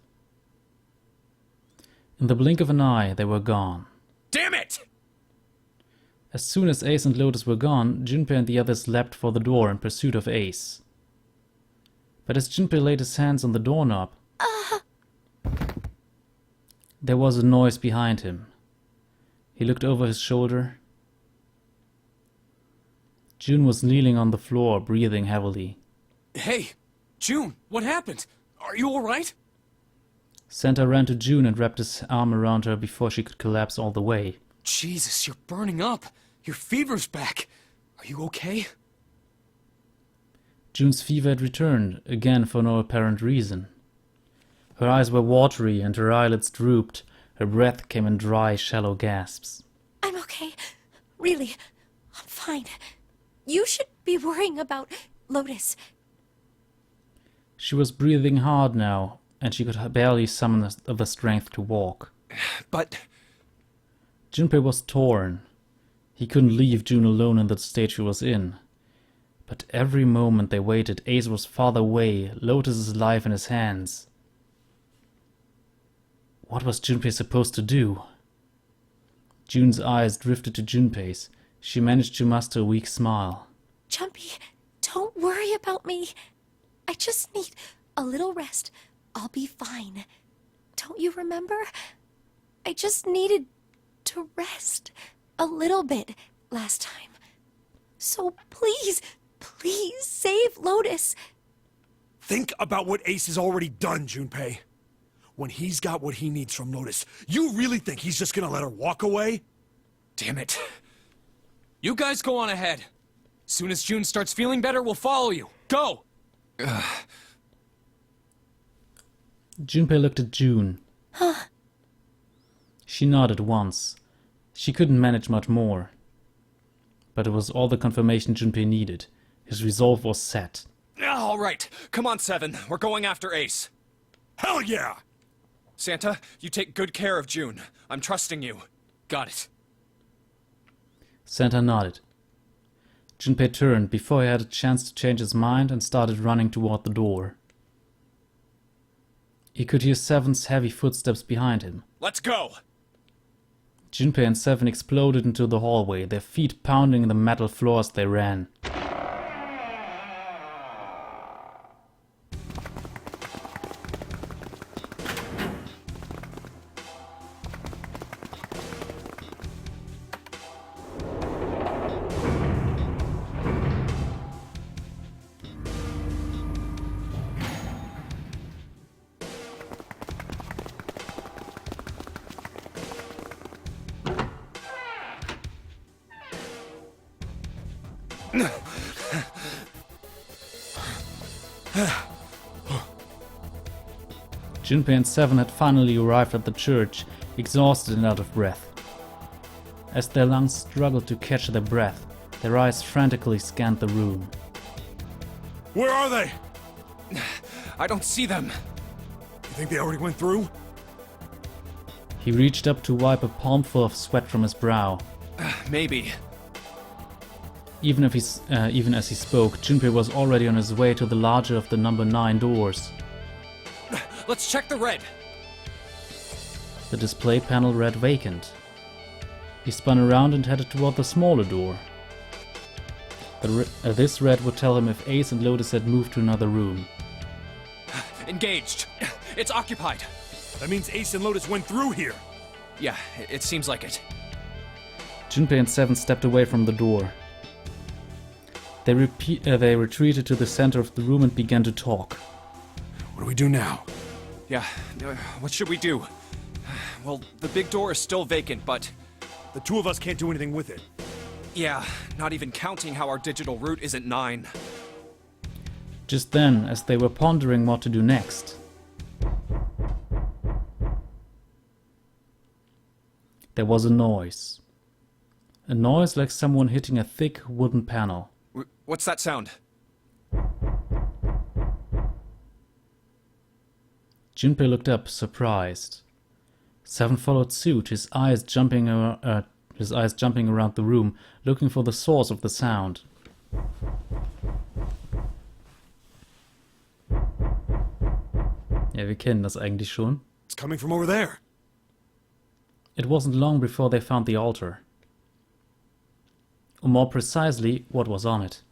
In the blink of an eye, they were gone. Damn it! As soon as Ace and Lotus were gone, Junpei and the others leapt for the door in pursuit of Ace. But as Junpei laid his hands on the doorknob, there was a noise behind him. He looked over his shoulder. June was kneeling on the floor, breathing heavily. Hey, June, what happened? Are you alright? Santa ran to June and wrapped his arm around her before she could collapse all the way. Jesus, you're burning up. Your fever's back. Are you okay? June's fever had returned, again for no apparent reason. Her eyes were watery and her eyelids drooped. Her breath came in dry, shallow gasps. I'm okay. Really, I'm fine. You should be worrying about Lotus. She was breathing hard now, and she could barely summon the strength to walk. But... Junpei was torn. He couldn't leave June alone in the state she was in. But every moment they waited, Ace was farther away, Lotus's life in his hands. What was Junpei supposed to do? June's eyes drifted to Junpei's. She managed to muster a weak smile. Jumpy, don't worry about me. I just need a little rest. I'll be fine. Don't you remember? I just needed to rest a little bit last time. So please, please save Lotus. Think about what Ace has already done, Junpei. When he's got what he needs from Lotus, you really think he's just gonna let her walk away? Damn it. You guys go on ahead. Soon as June starts feeling better, we'll follow you. Go! Junpei looked at June. Huh? She nodded once. She couldn't manage much more. But it was all the confirmation Junpei needed. His resolve was set. All right, come on, 7. We're going after Ace. Hell yeah! Santa, you take good care of June. I'm trusting you. Got it. Santa nodded. Junpei turned before he had a chance to change his mind and started running toward the door. He could hear 7's heavy footsteps behind him. Let's go! Junpei and 7 exploded into the hallway, their feet pounding the metal floor as they ran. Junpei and 7 had finally arrived at the church, exhausted and out of breath. As their lungs struggled to catch their breath, their eyes frantically scanned the room. Where are they? I don't see them. You think they already went through? He reached up to wipe a palmful of sweat from his brow. Maybe. Even as he spoke, Junpei was already on his way to the larger of the number 9 doors. Let's check the red. The display panel read vacant. He spun around and headed toward the smaller door. This read would tell him if Ace and Lotus had moved to another room. Engaged. It's occupied. That means Ace and Lotus went through here. Yeah, it seems like it. Junpei and Seven stepped away from the door. They retreated to the center of the room and began to talk. What do we do now? Yeah, what should we do? Well, the big door is still vacant, but... The two of us can't do anything with it. Yeah, not even counting how our digital route isn't 9. Just then, as they were pondering what to do next, there was a noise. A noise like someone hitting a thick wooden panel. What's that sound? Junpei looked up, surprised. Seven followed suit, his eyes jumping around the room, looking for the source of the sound. Ja, wir kennen das eigentlich schon. It's coming from over there. It wasn't long before they found the altar. Or more precisely, what was on it.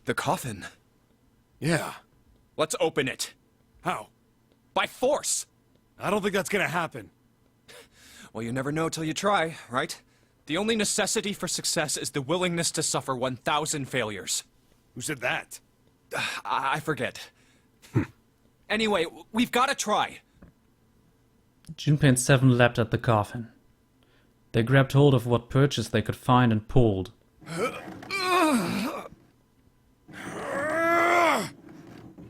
The coffin. Yeah. Let's open it. How? By force! I don't think that's gonna happen. Well, you never know till you try, right? The only necessity for success is the willingness to suffer 1,000 failures. Who said that? I forget. Anyway, we've got to try. Junpei and Seven leapt at the coffin. They grabbed hold of what purchase they could find and pulled.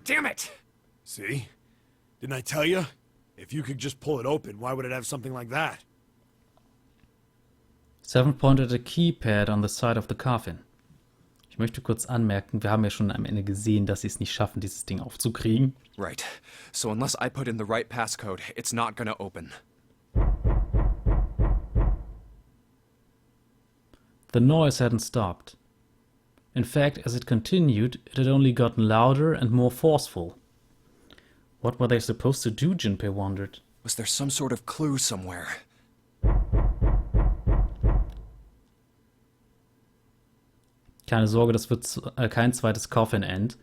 Damn it! See? Didn't I tell you? If you could just pull it open, why would it have something like that? Seven pointed at a keypad on the side of the coffin. Ich möchte kurz anmerken, wir haben ja schon am Ende gesehen, dass sie es nicht schaffen, dieses Ding aufzukriegen. Right. So unless I put in the right passcode, it's not gonna open. The noise hadn't stopped. In fact, as it continued, it had only gotten louder and more forceful. What were they supposed to do, Junpei wondered. Was there some sort of clue somewhere? Keine Sorge, das wird kein zweites Coffin-End.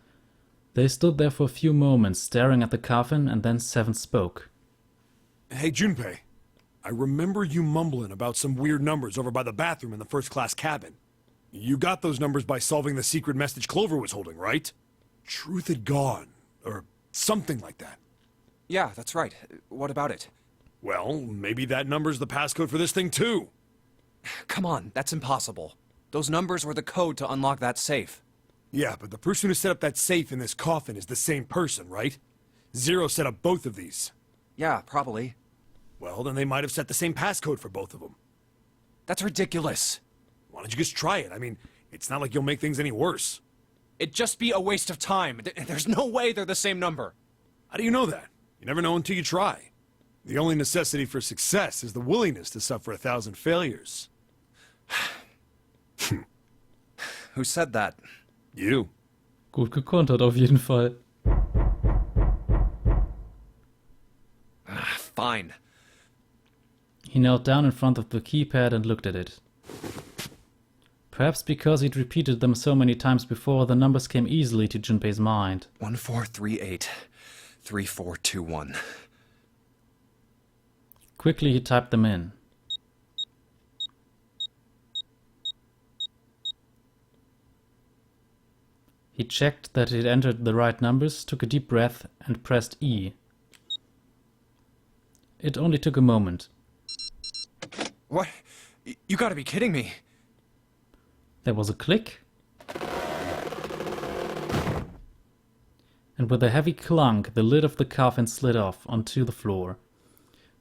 They stood there for a few moments, staring at the coffin, and then Seven spoke. Hey, Junpei. I remember you mumbling about some weird numbers over by the bathroom in the first-class cabin. You got those numbers by solving the secret message Clover was holding, right? Truth had gone, or something like that. Yeah, that's right. What about it? Well, maybe that number's the passcode for this thing, too. Come on, that's impossible. Those numbers were the code to unlock that safe. Yeah, but the person who set up that safe in this coffin is the same person, right? Zero set up both of these. Yeah, probably. Well, then they might have set the same passcode for both of them. That's ridiculous. Why don't you just try it? I mean, it's not like you'll make things any worse. It'd just be a waste of time. There's no way they're the same number. How do you know that? You never know until you try. The only necessity for success is the willingness to suffer 1,000 failures. Who said that? You. Gut gekontert auf jeden Fall. Fine. He knelt down in front of the keypad and looked at it. Perhaps because he'd repeated them so many times before, the numbers came easily to Junpei's mind. 1438 3421. Quickly he typed them in. He checked that he'd entered the right numbers, took a deep breath, and pressed E. It only took a moment. What? You gotta be kidding me. There was a click. And with a heavy clunk, the lid of the coffin slid off onto the floor.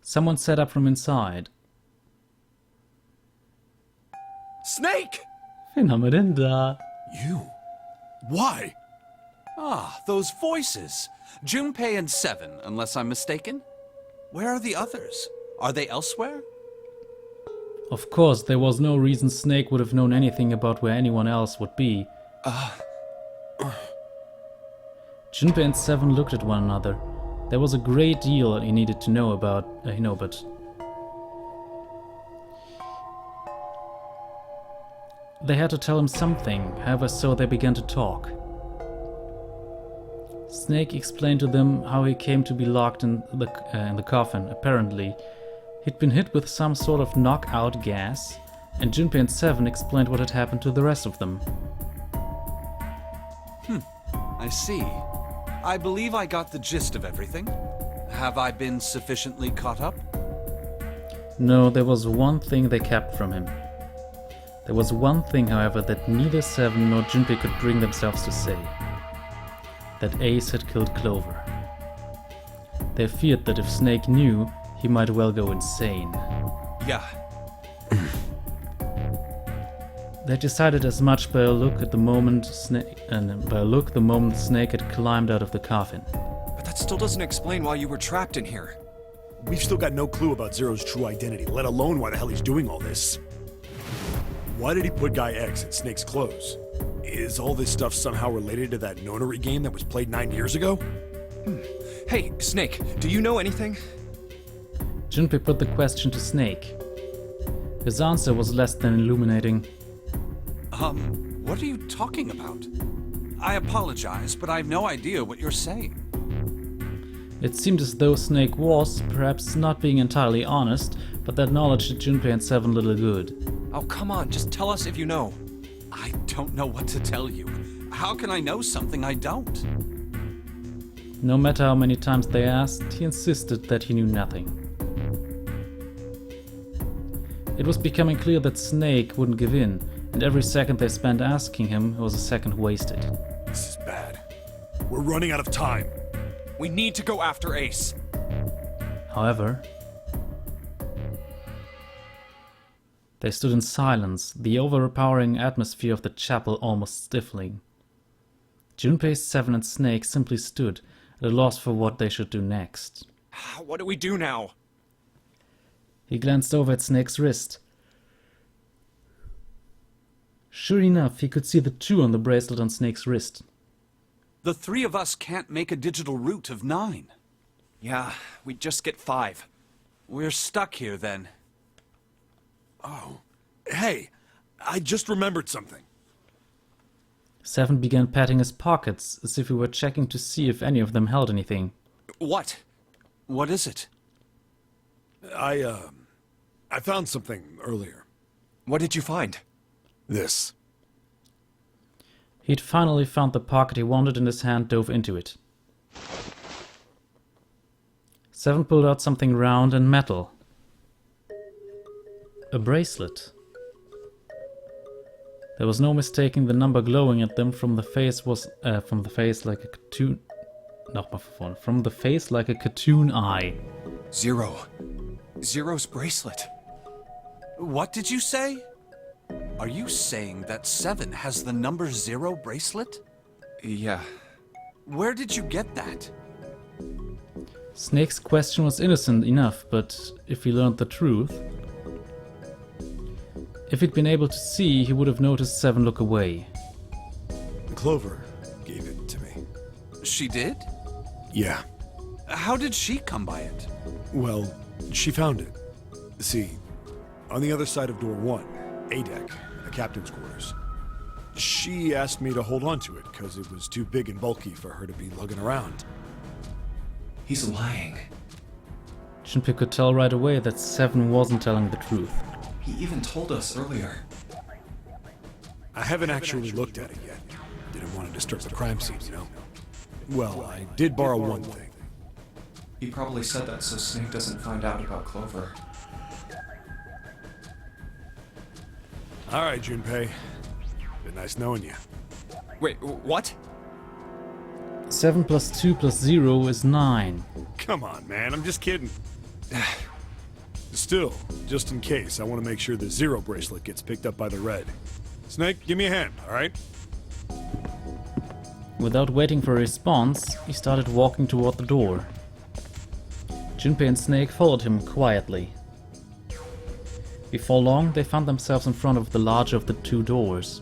Someone sat up from inside. Snake! Wen haben wir denn da? You? Why? Ah, those voices. Junpei and Seven, unless I'm mistaken. Where are the others? Are they elsewhere? Of course, there was no reason Snake would have known anything about where anyone else would be. Junpei and Seven looked at one another. There was a great deal he needed to know about, but they had to tell him something, however, so they began to talk. Snake explained to them how he came to be locked in the coffin. Apparently, he'd been hit with some sort of knockout gas, and Junpei and Seven explained what had happened to the rest of them. I see. I believe I got the gist of everything. Have I been sufficiently caught up? No, there was one thing they kept from him. There was one thing, however, that neither Seven nor Junpei could bring themselves to say. That Ace had killed Clover. They feared that if Snake knew, he might well go insane. Yeah. They decided as much by a look at the moment Snake had climbed out of the coffin. But that still doesn't explain why you were trapped in here. We've still got no clue about Zero's true identity, let alone why the hell he's doing all this. Why did he put Guy X in Snake's clothes? Is all this stuff somehow related to that nonary game that was played 9 years ago? Hey, Snake, do you know anything? Junpei put the question to Snake. His answer was less than illuminating. What are you talking about? I apologize, but I have no idea what you're saying. It seemed as though Snake was, perhaps not being entirely honest, but that knowledge did Junpei and Seven little good. Oh, come on, just tell us if you know. I don't know what to tell you. How can I know something I don't? No matter how many times they asked, he insisted that he knew nothing. It was becoming clear that Snake wouldn't give in, and every second they spent asking him was a second wasted. This is bad. We're running out of time. We need to go after Ace. However, they stood in silence, the overpowering atmosphere of the chapel almost stifling. Junpei, Seven, and Snake simply stood, at a loss for what they should do next. What do we do now? He glanced over at Snake's wrist. Sure enough, he could see the 2 on the bracelet on Snake's wrist. The 3 of us can't make a digital root of 9. Yeah, we just get 5. We're stuck here then. Oh, hey, I just remembered something. Seven began patting his pockets, as if he were checking to see if any of them held anything. What? What is it? I found something earlier. What did you find? This. He'd finally found the pocket he wanted and his hand dove into it. Seven pulled out something round and metal. A bracelet. There was no mistaking the number glowing at them from the face like a cartoon. From the face like a cartoon eye. Zero. Zero's bracelet. What did you say? Are you saying that 7 has the number 0 bracelet? Yeah. Where did you get that? Snake's question was innocent enough, but if he learned the truth... If he'd been able to see, he would have noticed 7 look away. Clover gave it to me. She did? Yeah. How did she come by it? Well, she found it. See, on the other side of door 1, A deck, the captain's quarters. She asked me to hold on to it because it was too big and bulky for her to be lugging around. He's lying. Junpei could tell right away that 7 wasn't telling the truth. He even told us earlier. I haven't actually looked at it yet. Didn't want to disturb the crime scene, you know? Well, I did borrow one thing. He probably said that so Snake doesn't find out about Clover. All right, Junpei. Been nice knowing you. Wait, what? 7 plus 2 plus 0 is 9. Come on, man, I'm just kidding. Still, just in case, I want to make sure the 0 bracelet gets picked up by the red. Snake, give me a hand, all right? Without waiting for a response, he started walking toward the door. Junpei and Snake followed him quietly. Before long, they found themselves in front of the larger of the two doors.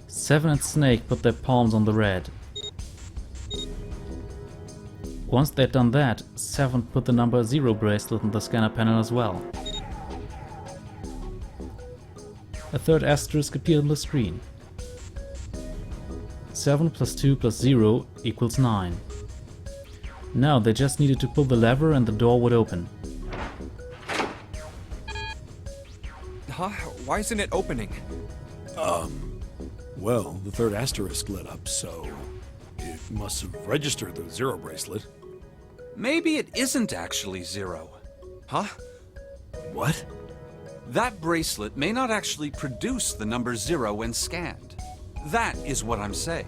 Seven and Snake put their palms on the red. Once they'd done that, Seven put the number 0 bracelet on the scanner panel as well. A third asterisk appeared on the screen. 7 plus 2 plus 0 equals 9. Now they just needed to pull the lever and the door would open. Huh? Why isn't it opening? Well, the third asterisk lit up, so it must have registered the 0 bracelet. Maybe it isn't actually 0. Huh? What? That bracelet may not actually produce the number 0 when scanned. That is what I'm saying.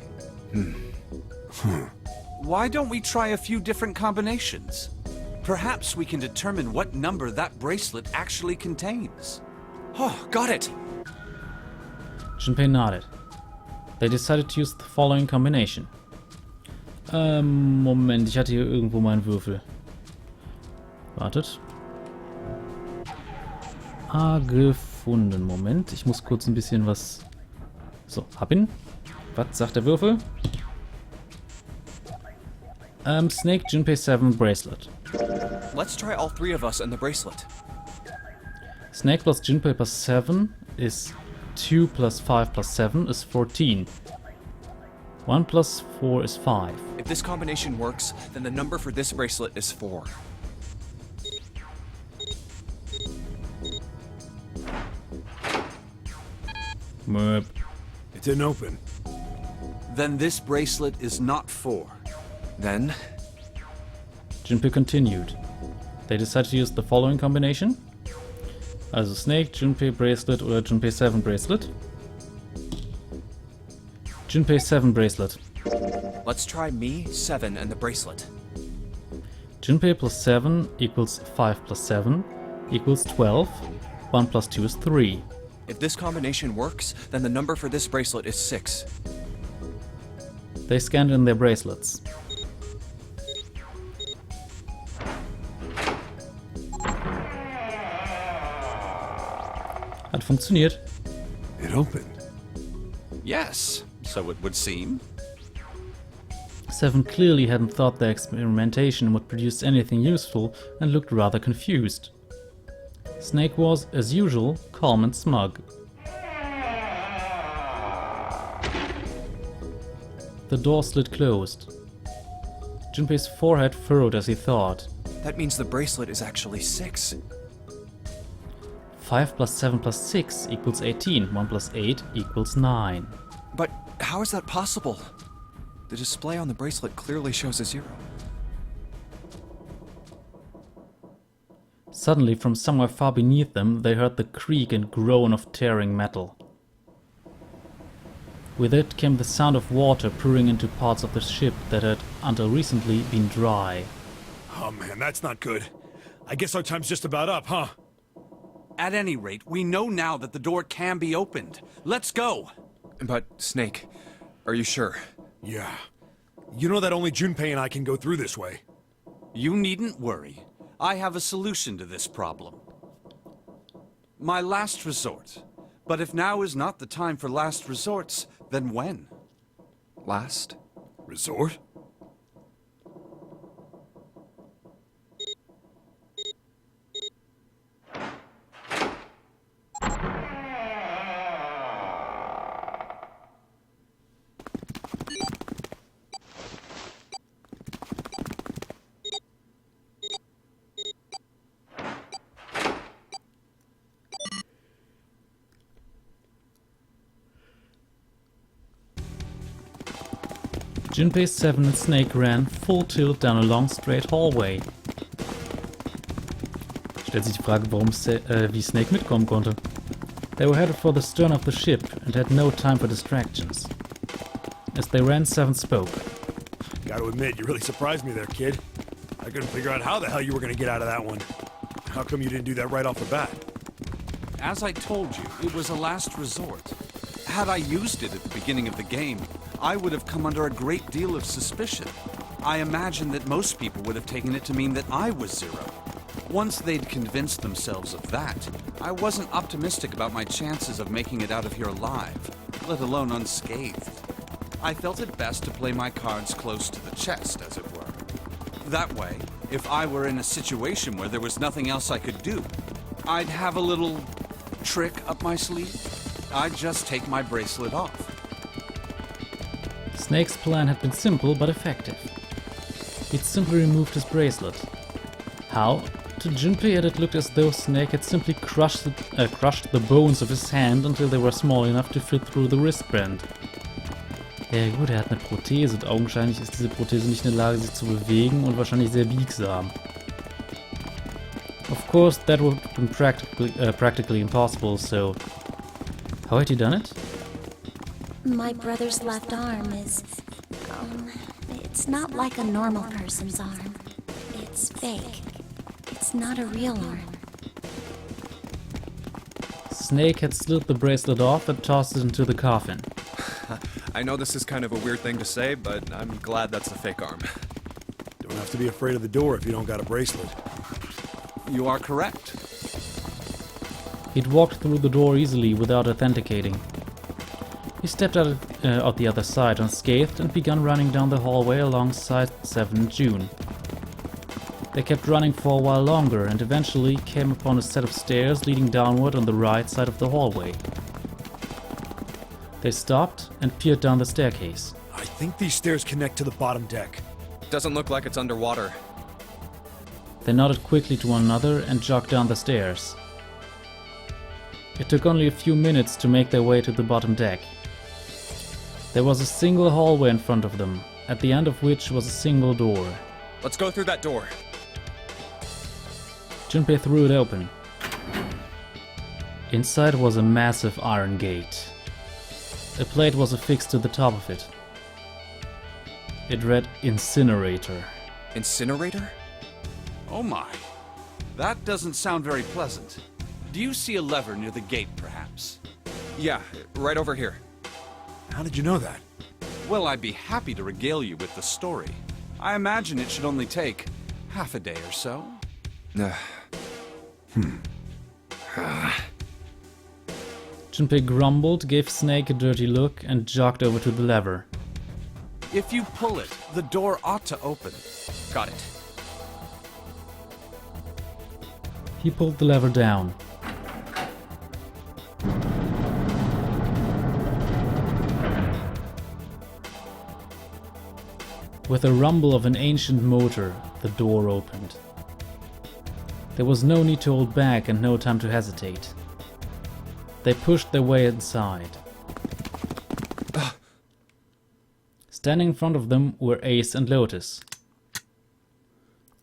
Why don't we try a few different combinations? Perhaps we can determine what number that bracelet actually contains. Oh, got it! Junpei nodded. They decided to use the following combination. Moment, ich hatte hier irgendwo meinen Würfel. Wartet. Gefunden. Moment, ich muss kurz ein bisschen was... So, hab ihn. Was sagt der Würfel? Snake, Junpei 7 bracelet. Let's try all 3 of us and the bracelet. Snake plus Junpei plus 7 is 2 plus 5 plus 7 is 14. 1 plus 4 is 5. If this combination works, then the number for this bracelet is 4. Merp. It didn't open. Then this bracelet is not 4. Then... Junpei continued. They decided to use the following combination. Also Snake, Junpei bracelet oder Junpei 7 bracelet. Junpei 7 bracelet. Let's try me, 7, and the bracelet. Junpei plus 7 equals 5 plus 7 equals 12. 1 plus 2 is 3. If this combination works, then the number for this bracelet is 6. They scanned in their bracelets. Hat funktioniert. It opened. Yes, so it would seem. 7 clearly hadn't thought their experimentation would produce anything useful and looked rather confused. Snake was, as usual, calm and smug. The door slid closed. Junpei's forehead furrowed as he thought. That means the bracelet is actually 6. 5 plus 7 plus 6 equals 18. 1 plus 8 equals 9. But how is that possible? The display on the bracelet clearly shows a 0. Suddenly, from somewhere far beneath them, they heard the creak and groan of tearing metal. With it came the sound of water pouring into parts of the ship that had, until recently, been dry. Oh man, that's not good. I guess our time's just about up, huh? At any rate, we know now that the door can be opened. Let's go! But, Snake, are you sure? Yeah. You know that only Junpei and I can go through this way. You needn't worry. I have a solution to this problem. My last resort. But if now is not the time for last resorts, then when? Last? Resort? Junpei 7 and Snake ran full tilt down a long straight hallway. Stellt sich die Frage, wie Snake mitkommen konnte. They were headed for the stern of the ship and had no time for distractions. As they ran, 7 spoke. Gotta admit, you really surprised me there, kid. I couldn't figure out how the hell you were gonna get out of that one. How come you didn't do that right off the bat? As I told you, it was a last resort. Had I used it at the beginning of the game, I would have come under a great deal of suspicion. I imagine that most people would have taken it to mean that I was Zero. Once they'd convinced themselves of that, I wasn't optimistic about my chances of making it out of here alive, let alone unscathed. I felt it best to play my cards close to the chest, as it were. That way, if I were in a situation where there was nothing else I could do, I'd have a little trick up my sleeve. I'd just take my bracelet off. Snake's plan had been simple but effective. He'd simply removed his bracelet. How? To Junpei it had looked as though Snake had simply crushed the bones of his hand until they were small enough to fit through the wristband. Ja gut, er hat eine Prothese und augenscheinlich ist diese Prothese nicht in der Lage, sich zu bewegen und wahrscheinlich sehr biegsam. Of course, that would have been practically impossible, so... How had he done it? My brother's left arm is... it's not like a normal person's arm. It's fake. It's not a real arm. Snake had slid the bracelet off and tossed it into the coffin. I know this is kind of a weird thing to say, but I'm glad that's a fake arm. Don't have to be afraid of the door if you don't got a bracelet. You are correct. He'd walked through the door easily without authenticating. He stepped out the other side unscathed and began running down the hallway alongside 7 June. They kept running for a while longer and eventually came upon a set of stairs leading downward on the right side of the hallway. They stopped and peered down the staircase. I think these stairs connect to the bottom deck. Doesn't look like it's underwater. They nodded quickly to one another and jogged down the stairs. It took only a few minutes to make their way to the bottom deck. There was a single hallway in front of them, at the end of which was a single door. Let's go through that door. Junpei threw it open. Inside was a massive iron gate. A plate was affixed to the top of it. It read Incinerator. Incinerator? Oh my. That doesn't sound very pleasant. Do you see a lever near the gate, perhaps? Yeah, right over here. How did you know that? Well, I'd be happy to regale you with the story. I imagine it should only take half a day or so. Junpei grumbled, gave Snake a dirty look, and jogged over to the lever. If you pull it, the door ought to open. Got it. He pulled the lever down. With a rumble of an ancient motor, the door opened. There was no need to hold back and no time to hesitate. They pushed their way inside. Standing in front of them were Ace and Lotus.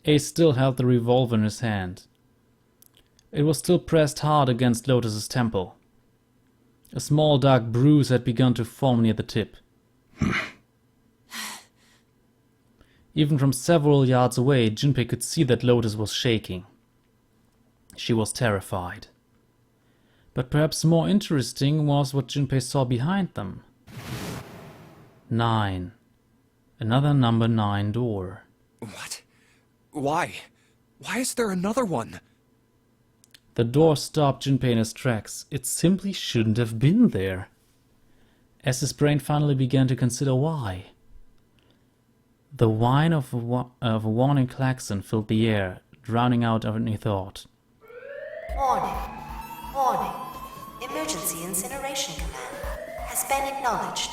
Ace still held the revolver in his hand. It was still pressed hard against Lotus's temple. A small dark bruise had begun to form near the tip. Even from several yards away, Junpei could see that Lotus was shaking. She was terrified. But perhaps more interesting was what Junpei saw behind them. 9. Another number 9 door. What? Why? Why is there another one? The door stopped Junpei in his tracks. It simply shouldn't have been there. As his brain finally began to consider why. The whine of a warning klaxon filled the air, drowning out any thought. Warning. Warning. Emergency incineration command has been acknowledged.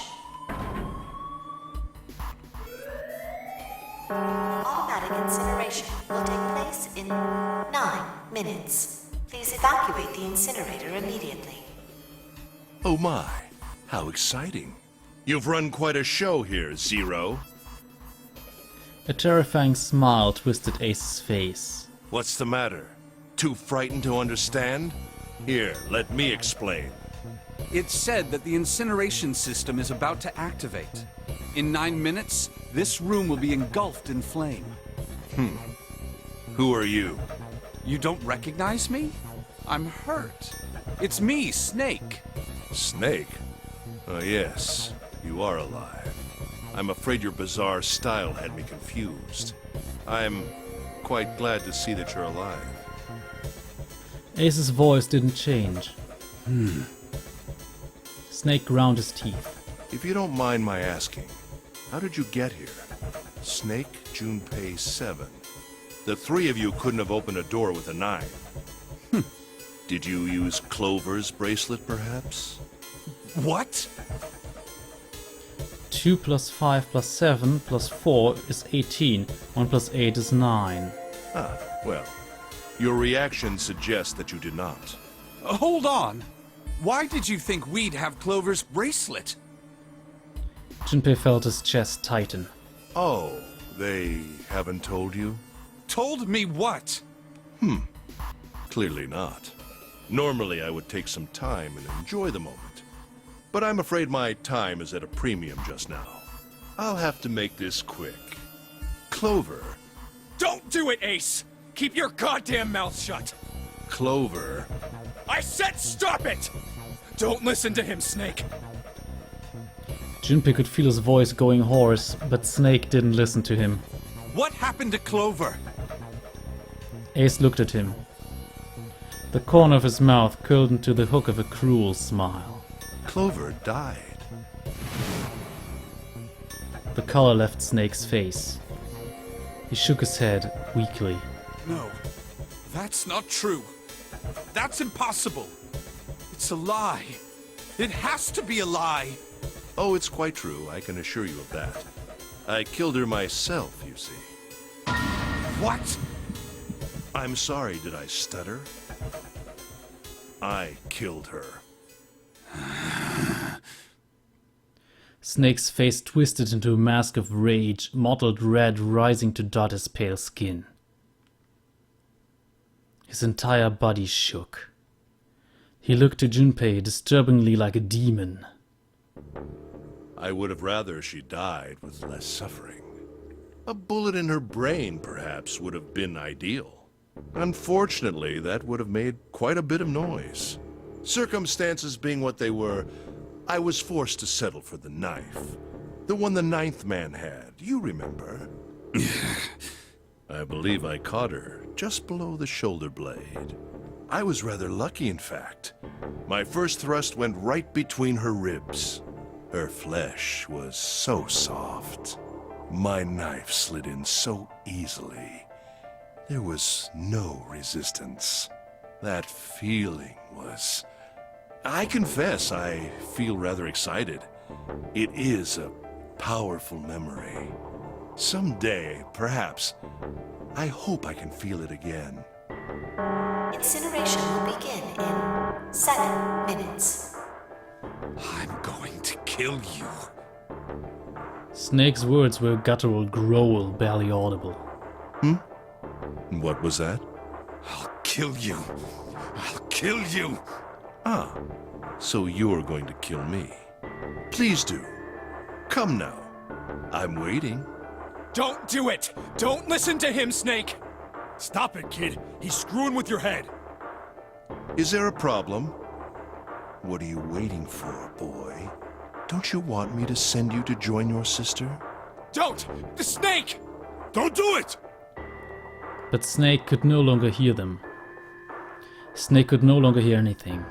Automatic incineration will take place in 9 minutes. Please evacuate the incinerator immediately. Oh my, how exciting. You've run quite a show here, Zero. A terrifying smile twisted Ace's face. What's the matter? Too frightened to understand? Here, let me explain. It's said that the incineration system is about to activate. In 9 minutes, this room will be engulfed in flame. Who are you? You don't recognize me? I'm hurt. It's me, Snake. Snake? Oh yes, you are alive. I'm afraid your bizarre style had me confused. I'm quite glad to see that you're alive. Ace's voice didn't change. Snake ground his teeth. If you don't mind my asking, how did you get here? Snake, Junpei 7. The three of you couldn't have opened a door with a knife. Did you use Clover's bracelet, perhaps? What? 2 plus 5 plus 7 plus 4 is 18. 1 plus 8 is 9. Ah, well, your reaction suggests that you did not. Hold on. Why did you think we'd have Clover's bracelet? Junpei felt his chest tighten. Oh, they haven't told you? Told me what? Clearly not. Normally I would take some time and enjoy the moment. But I'm afraid my time is at a premium just now. I'll have to make this quick. Clover. Don't do it, Ace! Keep your goddamn mouth shut! Clover. I said stop it! Don't listen to him, Snake. Junpei could feel his voice going hoarse, but Snake didn't listen to him. What happened to Clover? Ace looked at him. The corner of his mouth curled into the hook of a cruel smile. Clover died. The color left Snake's face. He shook his head weakly. No, that's not true. That's impossible. It's a lie. It has to be a lie. Oh, it's quite true, I can assure you of that. I killed her myself, you see. What? I'm sorry, did I stutter? I killed her. Snake's face twisted into a mask of rage, mottled red rising to dot his pale skin. His entire body shook. He looked to Junpei disturbingly like a demon. I would have rather she died with less suffering. A bullet in her brain, perhaps, would have been ideal. Unfortunately, that would have made quite a bit of noise. Circumstances being what they were, I was forced to settle for the knife. The one the ninth man had, you remember? I believe I caught her just below the shoulder blade. I was rather lucky, in fact. My first thrust went right between her ribs. Her flesh was so soft. My knife slid in so easily. There was no resistance. That feeling was... I confess, I feel rather excited. It is a powerful memory. Someday, perhaps, I hope I can feel it again. Incineration will begin in 7 minutes. I'm going to kill you. Snake's words were a guttural growl, barely audible. What was that? I'll kill you. I'll kill you. Ah, so you're going to kill me. Please do. Come now. I'm waiting. Don't do it! Don't listen to him, Snake! Stop it, kid. He's screwing with your head. Is there a problem? What are you waiting for, boy? Don't you want me to send you to join your sister? Don't! The Snake! Don't do it! But Snake could no longer hear them. Snake could no longer hear anything.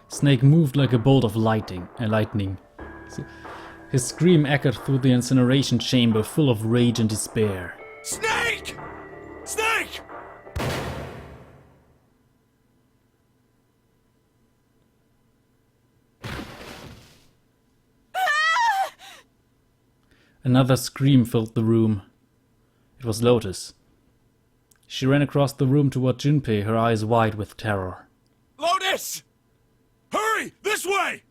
Snake moved like a bolt of lightning. His scream echoed through the incineration chamber, full of rage and despair. Snake! Snake! Another scream filled the room. It was Lotus. She ran across the room toward Junpei, her eyes wide with terror. Lotus! Hurry! This way!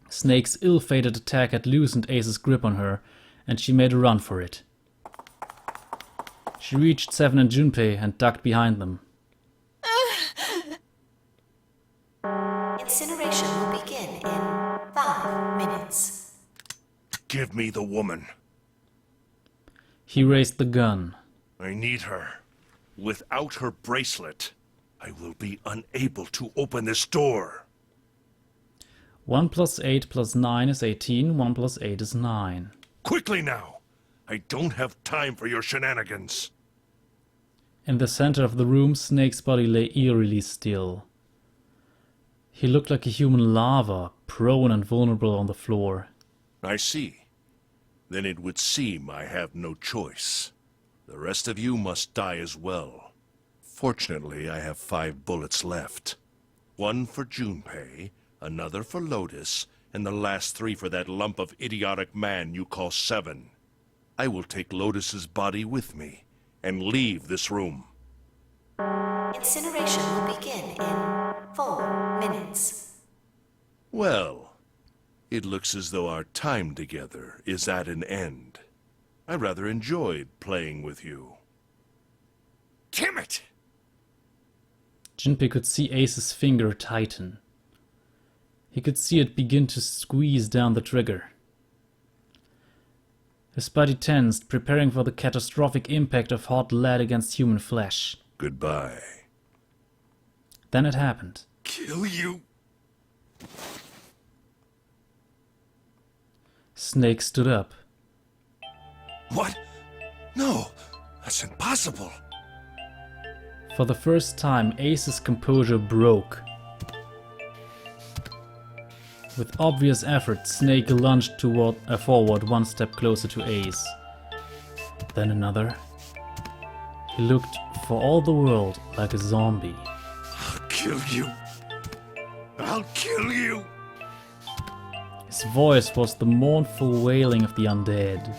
Snake's ill-fated attack had loosened Ace's grip on her, and she made a run for it. She reached Seven and Junpei and ducked behind them. Incineration will begin in 5 minutes. Give me the woman. He raised the gun. I need her. Without her bracelet. I will be unable to open this door. 1 plus 8 plus 9 is 18. 1 plus 8 is 9. Quickly now! I don't have time for your shenanigans. In the center of the room, Snake's body lay eerily still. He looked like a human larva, prone and vulnerable on the floor. I see. Then it would seem I have no choice. The rest of you must die as well. Fortunately, I have 5 bullets left. 1 for Junpei, another for Lotus, and the last 3 for that lump of idiotic man you call Seven. I will take Lotus's body with me and leave this room. Incineration will begin in 4 minutes. Well, it looks as though our time together is at an end. I rather enjoyed playing with you. Damn it! Junpei could see Ace's finger tighten. He could see it begin to squeeze down the trigger. His body tensed, preparing for the catastrophic impact of hot lead against human flesh. Goodbye. Then it happened. Kill you! Snake stood up. What? No, that's impossible. For the first time, Ace's composure broke. With obvious effort, Snake lunged forward 1 step closer to Ace. Then another. He looked, for all the world, like a zombie. I'll kill you. I'll kill you. His voice was the mournful wailing of the undead.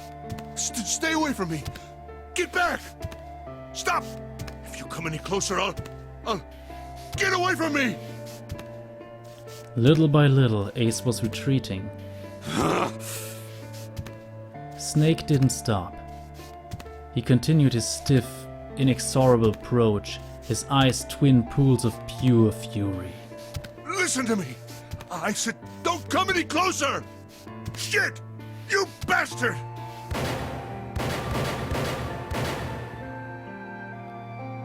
Stay away from me! Get back! Stop! If you come any closer, I'll... Get away from me! Little by little, Ace was retreating. Snake didn't stop. He continued his stiff, inexorable approach, his eyes twin pools of pure fury. Listen to me! I said don't come any closer! Shit! You bastard!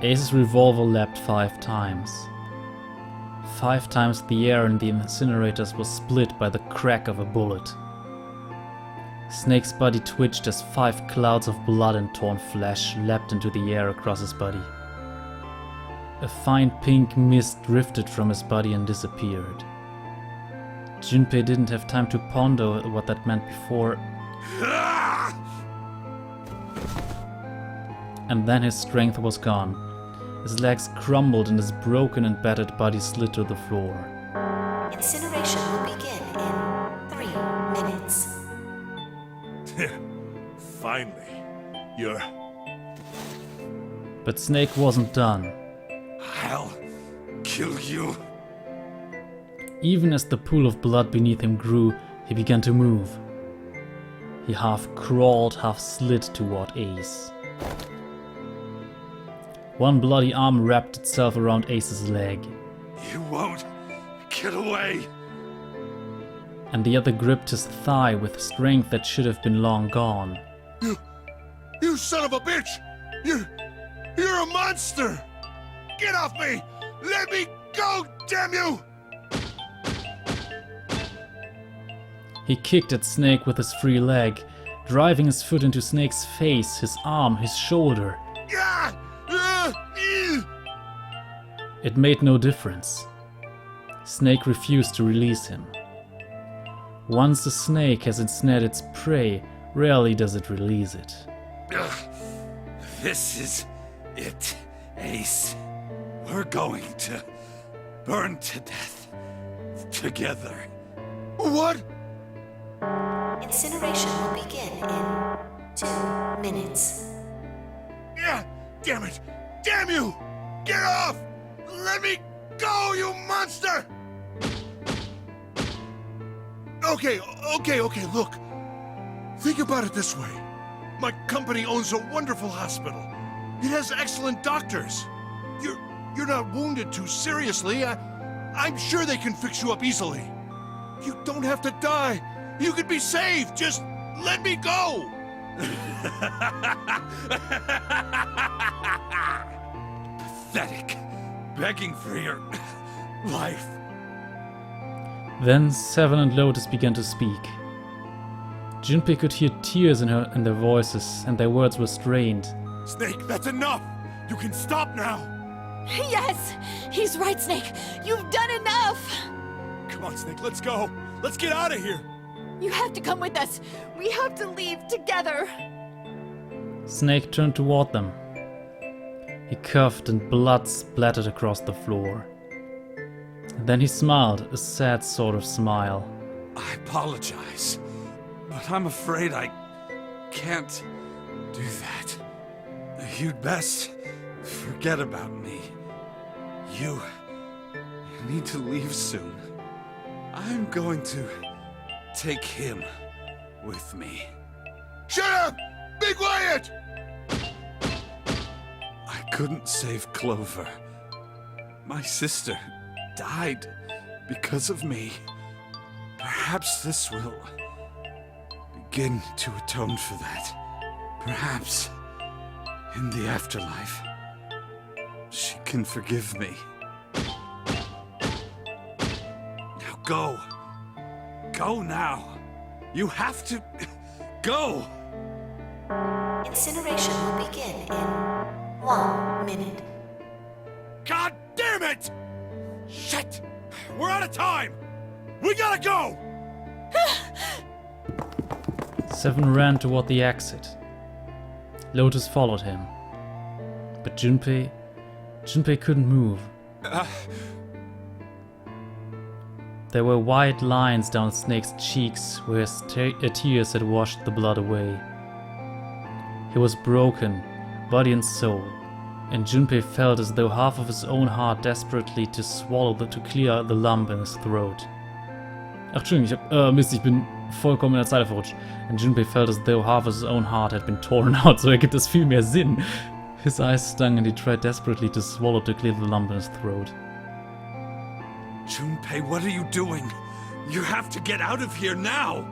Ace's revolver leapt 5 times. 5 times the air in the incinerators was split by the crack of a bullet. Snake's body twitched as 5 clouds of blood and torn flesh leapt into the air across his body. A fine pink mist drifted from his body and disappeared. Junpei didn't have time to ponder what that meant before. And then his strength was gone. His legs crumbled and his broken and battered body slid to the floor. Incineration will begin in 3 minutes. Finally, you're... But Snake wasn't done. I'll kill you. Even as the pool of blood beneath him grew, he began to move. He half crawled, half slid toward Ace. One bloody arm wrapped itself around Ace's leg. You won't get away. And the other gripped his thigh with strength that should have been long gone. You son of a bitch! You're a monster! Get off me! Let me go, damn you! He kicked at Snake with his free leg, driving his foot into Snake's face, his arm, his shoulder. It made no difference. Snake refused to release him. Once a snake has ensnared its prey, rarely does it release it. This is it, Ace. We're going to burn to death together. What? Incineration will begin in 2 minutes. Yeah, damn it! Damn you! Get off! Let me go, you monster! Okay, look. Think about it this way. My company owns a wonderful hospital. It has excellent doctors. You're not wounded too seriously. I'm sure they can fix you up easily. You don't have to die. You could be saved. Just let me go. Pathetic. begging for your life. Then Seven and Lotus began to speak. Junpei could hear tears in their voices, and their words were strained. Snake, that's enough! You can stop now! Yes! He's right, Snake! You've done enough! Come on, Snake, let's go! Let's get out of here! You have to come with us! We have to leave together! Snake turned toward them. He coughed and blood splattered across the floor. Then he smiled, a sad sort of smile. I apologize, but I'm afraid I can't do that. You'd best forget about me. You need to leave soon. I'm going to take him with me. Shut up! Be quiet! I couldn't save Clover. My sister died because of me. Perhaps this will begin to atone for that. Perhaps in the afterlife, she can forgive me. Now go. Go now. You have to go. Incineration will begin in 1 minute. God damn it! Shit! We're out of time! We gotta go! Seven ran toward the exit. Lotus followed him. But Junpei couldn't move. There were white lines down Snake's cheeks where his tears had washed the blood away. He was broken, body and soul, and Junpei felt as though half of his own heart desperately to swallow to clear the lump in his throat. Ach, Entschuldigung, Mist, ich bin vollkommen in der Zeile verrutscht. And Junpei felt as though half of his own heart had been torn out, so ergibt es viel mehr Sinn. His eyes stung and he tried desperately to swallow to clear the lump in his throat. Junpei, what are you doing? You have to get out of here now!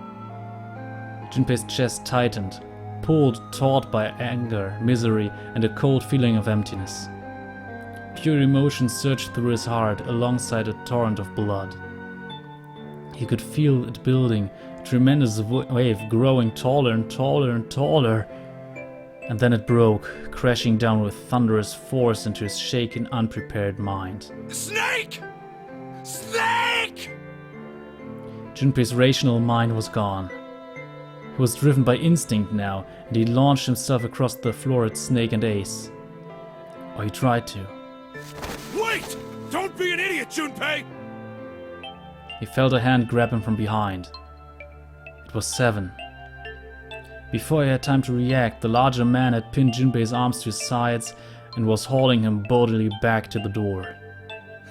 Junpei's chest tightened, pulled taut by anger, misery, and a cold feeling of emptiness. Pure emotion surged through his heart alongside a torrent of blood. He could feel it building, a tremendous wave growing taller and taller and taller. And then it broke, crashing down with thunderous force into his shaken, unprepared mind. Snake! Snake! Junpei's rational mind was gone. He was driven by instinct now, and he launched himself across the floor at Snake and Ace. Or he tried to. Wait! Don't be an idiot, Junpei! He felt a hand grab him from behind. It was Seven. Before he had time to react, the larger man had pinned Junpei's arms to his sides and was hauling him bodily back to the door.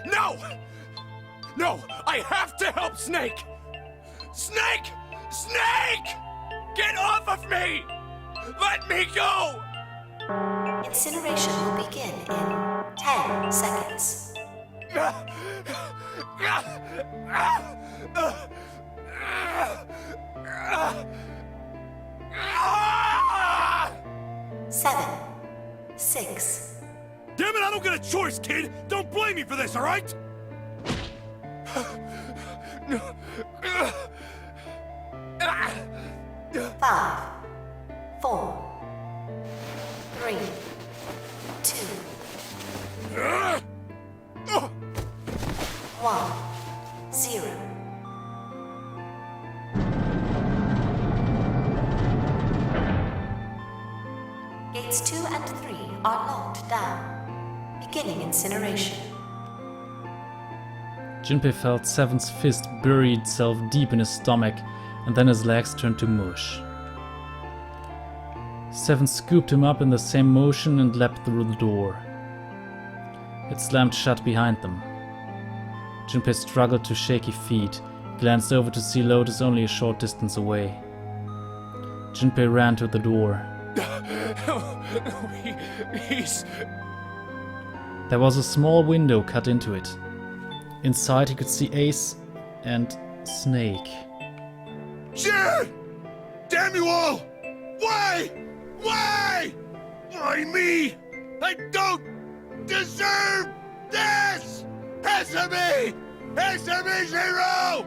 No! No! I have to help Snake! Snake! Snake! Get off of me! Let me go! Incineration will begin in 10 seconds. 7, 6. Damn it, I don't get a choice, kid! Don't blame me for this, alright? 5, 4, 3, 2, 1, 0. Gates 2 and 3 are locked down, beginning incineration. Junpei felt Seven's fist bury itself deep in his stomach, and then his legs turned to mush. Seven scooped him up in the same motion and leapt through the door. It slammed shut behind them. Junpei struggled to shaky feet, glanced over to see Lotus only a short distance away. Junpei ran to the door. He's... There was a small window cut into it. Inside he could see Ace and Snake. Shit! Damn you all! Why? Why? Why me? I don't deserve This! Answer me! Answer me, Zero!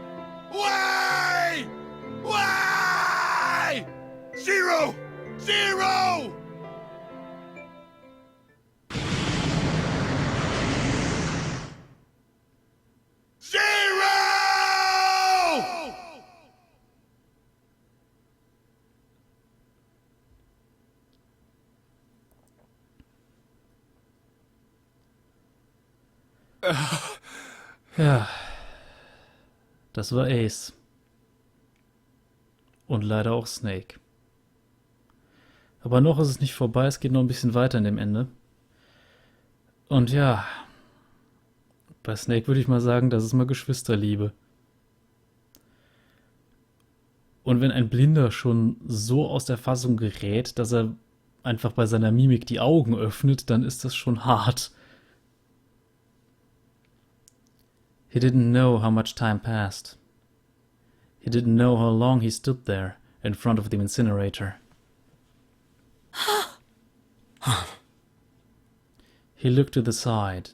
Why? Why? Zero! Zero! Zero! Ja, das war Ace. Und leider auch Snake. Aber noch ist es nicht vorbei, es geht noch ein bisschen weiter in dem Ende. Und ja, bei Snake würde ich mal sagen, das ist mal Geschwisterliebe. Und wenn ein Blinder schon so aus der Fassung gerät, dass er einfach bei seiner Mimik die Augen öffnet, dann ist das schon hart. He didn't know how much time passed. He didn't know how long he stood there in front of the incinerator. He looked to the side.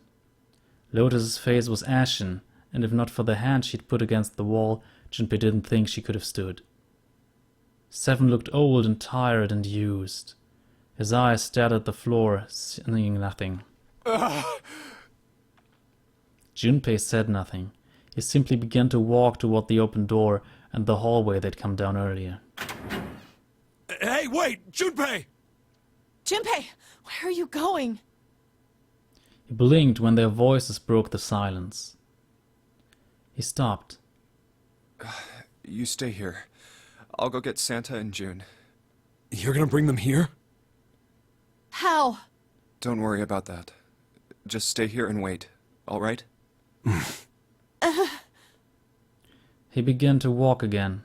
Lotus's face was ashen, and if not for the hand she'd put against the wall, Junpei didn't think she could have stood. Seven looked old and tired and used. His eyes stared at the floor, seeing nothing. Junpei said nothing. He simply began to walk toward the open door and the hallway they'd come down earlier. Hey, wait! Junpei! Junpei, where are you going? He blinked when their voices broke the silence. He stopped. You stay here. I'll go get Santa and June. You're gonna bring them here? How? Don't worry about that. Just stay here and wait, all right? He began to walk again.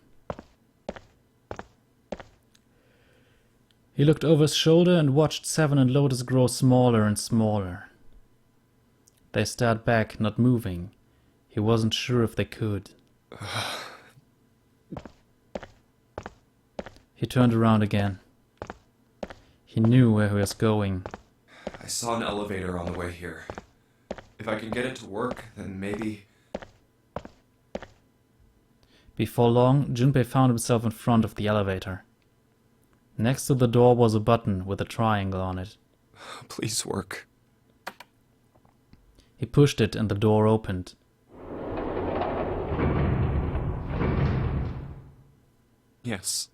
He looked over his shoulder and watched Seven and Lotus grow smaller and smaller. They stared back, not moving. He wasn't sure if they could. He turned around again. He knew where he was going. I saw an elevator on the way here. If I can get it to work, then maybe... Before long, Junpei found himself in front of the elevator. Next to the door was a button with a triangle on it. Please work. He pushed it and the door opened. Yes.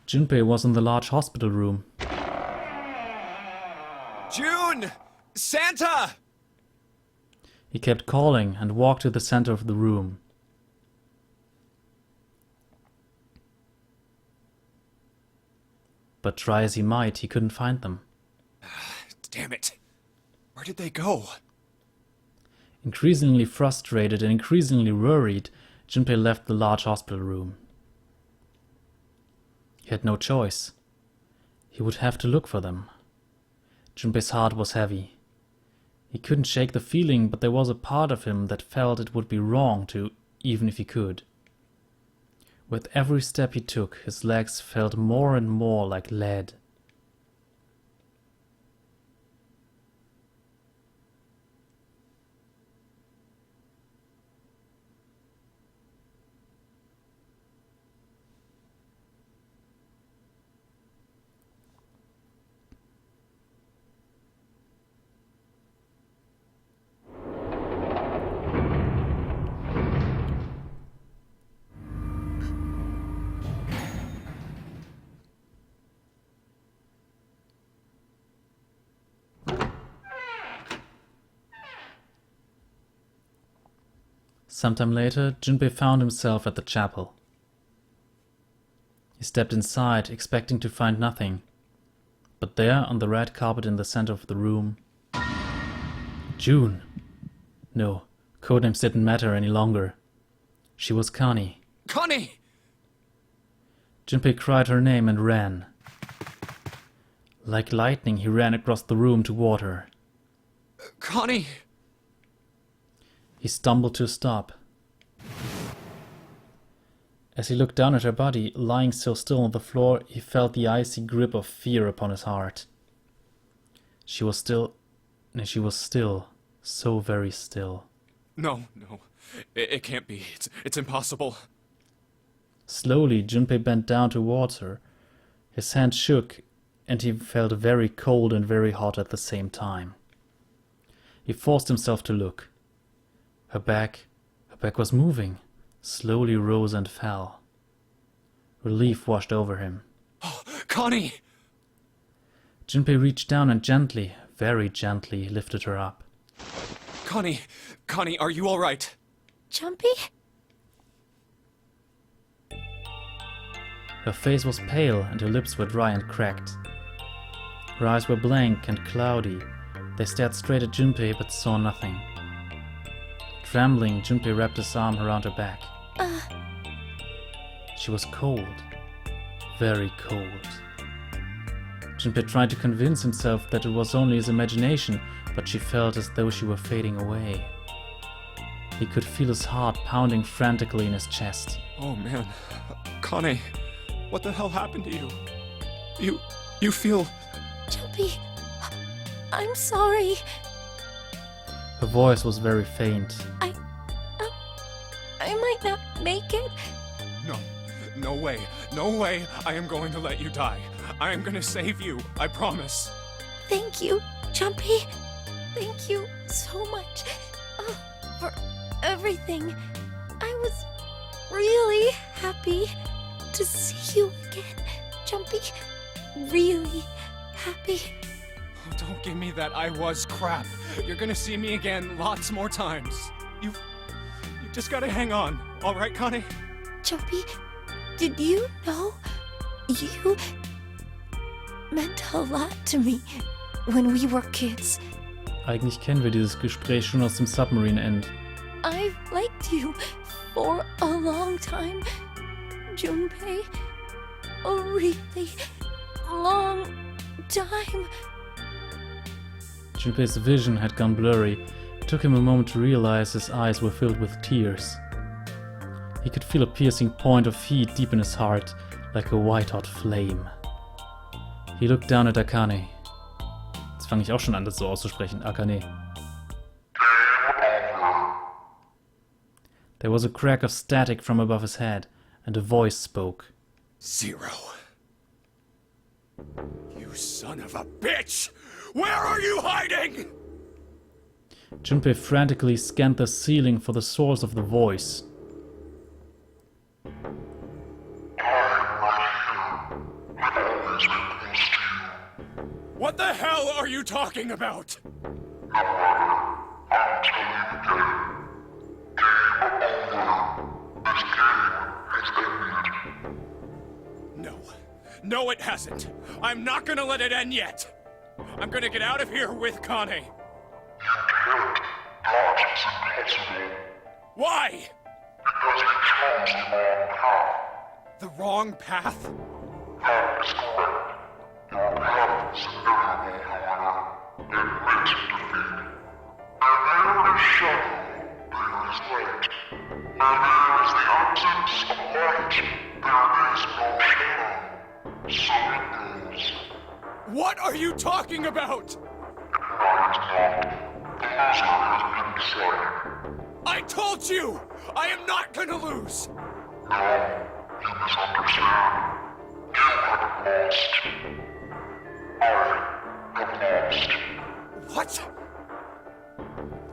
Junpei was in the large hospital room. June! Santa! He kept calling and walked to the center of the room. But try as he might, he couldn't find them. Damn it. Where did they go? Increasingly frustrated and increasingly worried, Junpei left the large hospital room. He had no choice. He would have to look for them. Junpei's heart was heavy. He couldn't shake the feeling, but there was a part of him that felt it would be wrong to, even if he could. With every step he took, his legs felt more and more like lead. Sometime later, Junpei found himself at the chapel. He stepped inside, expecting to find nothing. But there, on the red carpet in the center of the room... June! No, codenames didn't matter any longer. She was Connie. Connie! Junpei cried her name and ran. Like lightning, he ran across the room toward her. Connie! He stumbled to a stop. As he looked down at her body, lying so still on the floor, he felt the icy grip of fear upon his heart. She was still, so very still. No. It can't be. It's impossible. Slowly, Junpei bent down towards her. His hand shook, and he felt very cold and very hot at the same time. He forced himself to look. Her back was moving, slowly rose and fell. Relief washed over him. Oh, Connie! Junpei reached down and gently, very gently, lifted her up. Connie, are you all right? Jumpy? Her face was pale and her lips were dry and cracked. Her eyes were blank and cloudy. They stared straight at Junpei but saw nothing. Trembling, Junpei wrapped his arm around her back. She was cold. Very cold. Junpei tried to convince himself that it was only his imagination, but she felt as though she were fading away. He could feel his heart pounding frantically in his chest. Oh man. Connie, what the hell happened to you? You feel... Jumpy, I'm sorry. Her voice was very faint. I might not make it. No way. I am going to let you die. I am going to save you. I promise. Thank you, Jumpy. Thank you so much for everything. I was really happy to see you again, Jumpy. Really happy. Oh, don't give me that I was crap. You're gonna see me again lots more times. You just gotta hang on. All right, Connie? Jumpy, did you know you meant a lot to me when we were kids? Eigentlich kennen wir dieses Gespräch schon aus dem Submarine End. I've liked you for a long time, Junpei. A really long time. Junpei's vision had gone blurry. It took him a moment to realize his eyes were filled with tears. He could feel a piercing point of heat deep in his heart, like a white-hot flame. He looked down at Akane. Jetzt fange ich auch schon an, das so auszusprechen. Akane. There was a crack of static from above his head, and a voice spoke. Zero. You son of a bitch! Where are you hiding? Junpei frantically scanned the ceiling for the source of the voice. What the hell are you talking about? No, it hasn't. I'm not gonna let it end yet. I'm gonna get out of here with Connie. Why? Because you chose the wrong path. The wrong path? That is correct. Your path is invariable, however. Admit defeat. Where there is shadow, there is light. Where there is the absence of light, there is no shadow. So it goes. What are you talking about? That is not. The loser has been decided. I told you! I am not gonna lose! No, you misunderstand. You have lost. I have lost. What?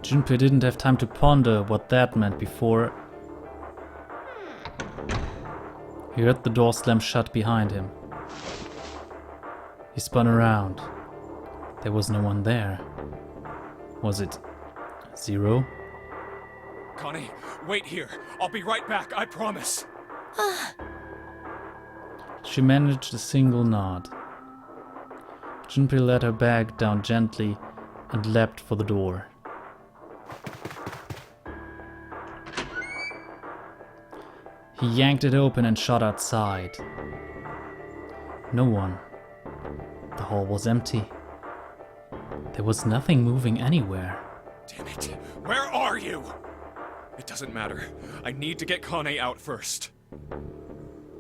Junpei didn't have time to ponder what that meant before he heard the door slam shut behind him. He spun around. There was no one there. Was it Zero? Connie, wait here. I'll be right back, I promise. She managed a single nod. Junpei let her bag down gently and leapt for the door. He yanked it open and shot outside. No one. The hall was empty. There was nothing moving anywhere. Damn it. Where are you? It doesn't matter. I need to get Connie out first.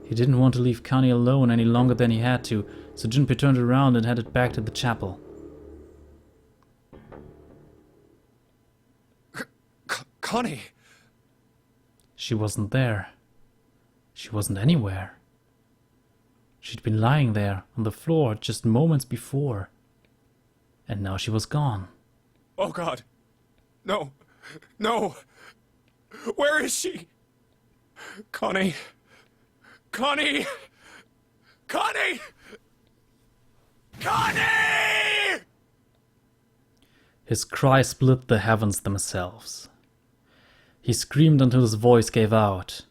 He didn't want to leave Connie alone any longer than he had to, so Junpei turned around and headed back to the chapel. Connie! She wasn't there. She wasn't anywhere. She'd been lying there on the floor just moments before. And now she was gone. Oh God! No! No! Where is she? Connie! Connie! Connie! Connie! His cry split the heavens themselves. He screamed until his voice gave out.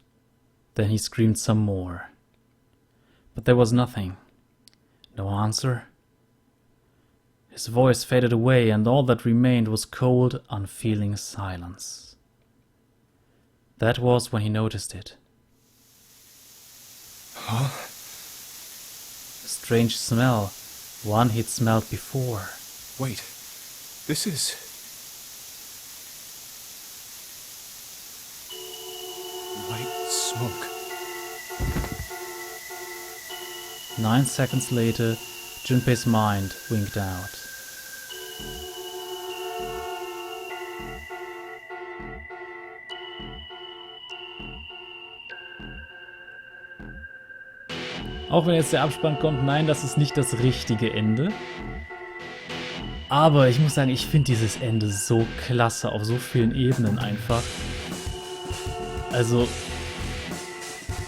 Then he screamed some more. But there was nothing. No answer. His voice faded away, and all that remained was cold, unfeeling silence. That was when he noticed it. Huh? A strange smell, one he'd smelled before. Wait. This is... white smoke. 9 seconds later, Junpei's mind winked out. Auch wenn jetzt der Abspann kommt, nein, das ist nicht das richtige Ende. Aber ich muss sagen, ich finde dieses Ende so klasse, auf so vielen Ebenen einfach. Also,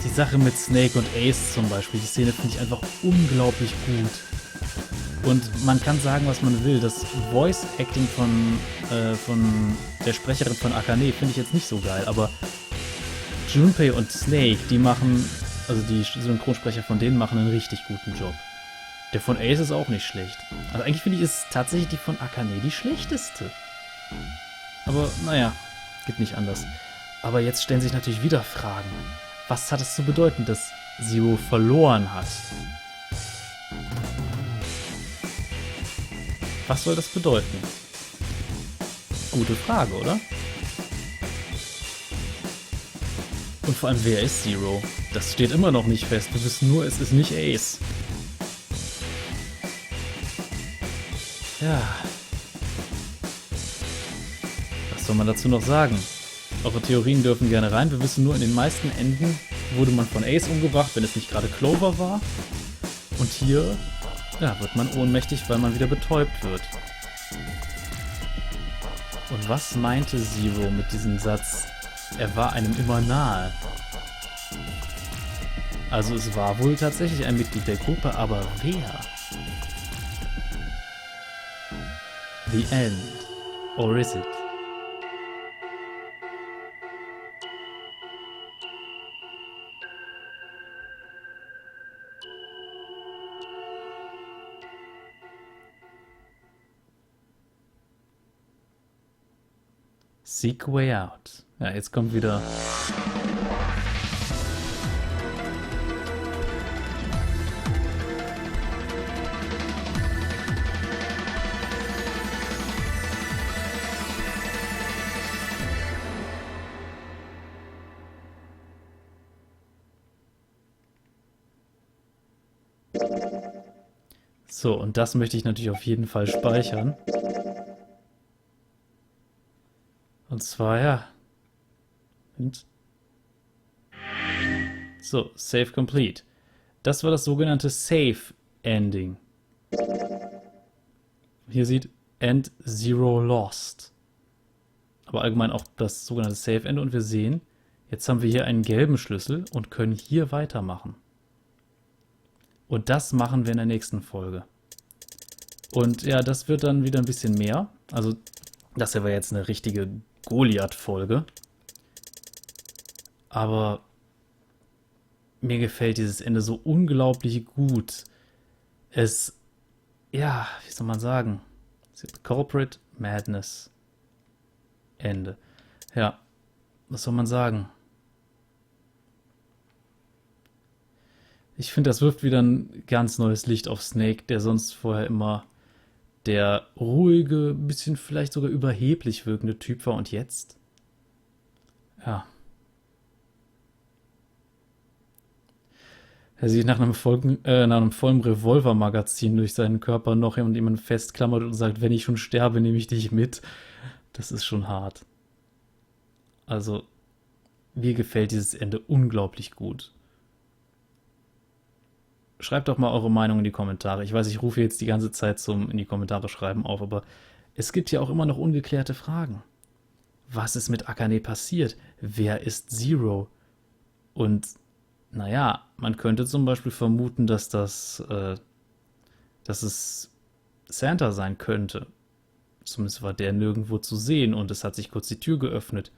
die Sache mit Snake und Ace zum Beispiel, die Szene finde ich einfach unglaublich gut. Und man kann sagen, was man will. Das Voice-Acting von der Sprecherin von Akane finde ich jetzt nicht so geil, aber Junpei und Snake, die machen, also die Synchronsprecher von denen machen einen richtig guten Job. Der von Ace ist auch nicht schlecht. Also eigentlich finde ich, ist tatsächlich die von Akane die schlechteste. Aber naja, geht nicht anders. Aber jetzt stellen sich natürlich wieder Fragen. Was hat es zu bedeuten, dass Zero verloren hat? Was soll das bedeuten? Gute Frage, oder? Und vor allem, wer ist Zero? Das steht immer noch nicht fest. Wir wissen nur, es ist nicht Ace. Ja. Was soll man dazu noch sagen? Eure Theorien dürfen gerne rein. Wir wissen nur, in den meisten Enden wurde man von Ace umgebracht, wenn es nicht gerade Clover war. Und hier, ja, wird man ohnmächtig, weil man wieder betäubt wird. Und was meinte Zero mit diesem Satz? Er war einem immer nahe. Also es war wohl tatsächlich ein Mitglied der Gruppe, aber wer? The end. Or is it? Seek a way out. Ja, jetzt kommt wieder... So, und das möchte ich natürlich auf jeden Fall speichern. Und zwar, ja. Und so, Save Complete. Das war das sogenannte Save Ending. Hier sieht End Zero Lost. Aber allgemein auch das sogenannte Save Ende. Und wir sehen, jetzt haben wir hier einen gelben Schlüssel und können hier weitermachen. Und das machen wir in der nächsten Folge. Und ja, das wird dann wieder ein bisschen mehr. Also, das hier war jetzt eine richtige Goliath-Folge. Aber mir gefällt dieses Ende so unglaublich gut. Es, ja, wie soll man sagen? Corporate Madness. Ende. Ja, was soll man sagen? Ich finde, das wirft wieder ein ganz neues Licht auf Snake, der sonst vorher immer der ruhige, bisschen vielleicht sogar überheblich wirkende Typ war. Und jetzt? Ja. Er sieht nach einem vollen Revolvermagazin durch seinen Körper noch und jemanden festklammert und sagt, wenn ich schon sterbe, nehme ich dich mit. Das ist schon hart. Also, mir gefällt dieses Ende unglaublich gut. Schreibt doch mal eure Meinung in die Kommentare. Ich weiß, ich rufe jetzt die ganze Zeit zum in die Kommentare schreiben auf, aber es gibt ja auch immer noch ungeklärte Fragen. Was ist mit Akane passiert? Wer ist Zero? Und naja, man könnte zum Beispiel vermuten, dass es Santa sein könnte. Zumindest war der nirgendwo zu sehen und es hat sich kurz die Tür geöffnet.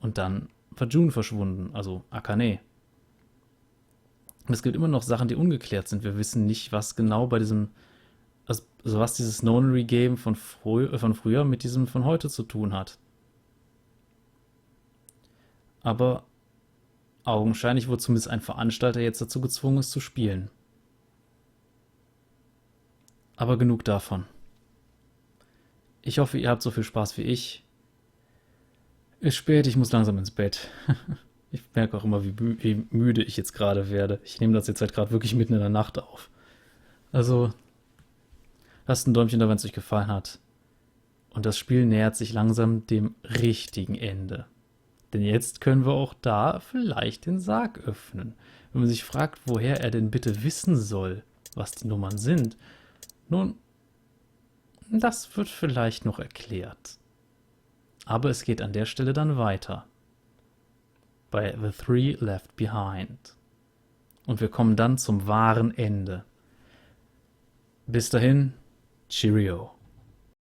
Und dann war June verschwunden, also Akane. Und es gibt immer noch Sachen, die ungeklärt sind. Wir wissen nicht, was genau bei diesem, also was dieses Nonary Game von früher mit diesem von heute zu tun hat. Aber augenscheinlich wurde zumindest ein Veranstalter jetzt dazu gezwungen, es zu spielen. Aber genug davon. Ich hoffe, ihr habt so viel Spaß wie ich. Ist spät, ich muss langsam ins Bett. Ich merke auch immer, wie müde ich jetzt gerade werde. Ich nehme das jetzt halt gerade wirklich mitten in der Nacht auf. Also, lasst ein Däumchen da, wenn es euch gefallen hat. Und das Spiel nähert sich langsam dem richtigen Ende. Denn jetzt können wir auch da vielleicht den Sarg öffnen. Wenn man sich fragt, woher er denn bitte wissen soll, was die Nummern sind. Nun, das wird vielleicht noch erklärt. Aber es geht an der Stelle dann weiter. Bei The Three Left Behind. Und wir kommen dann zum wahren Ende. Bis dahin, Cheerio.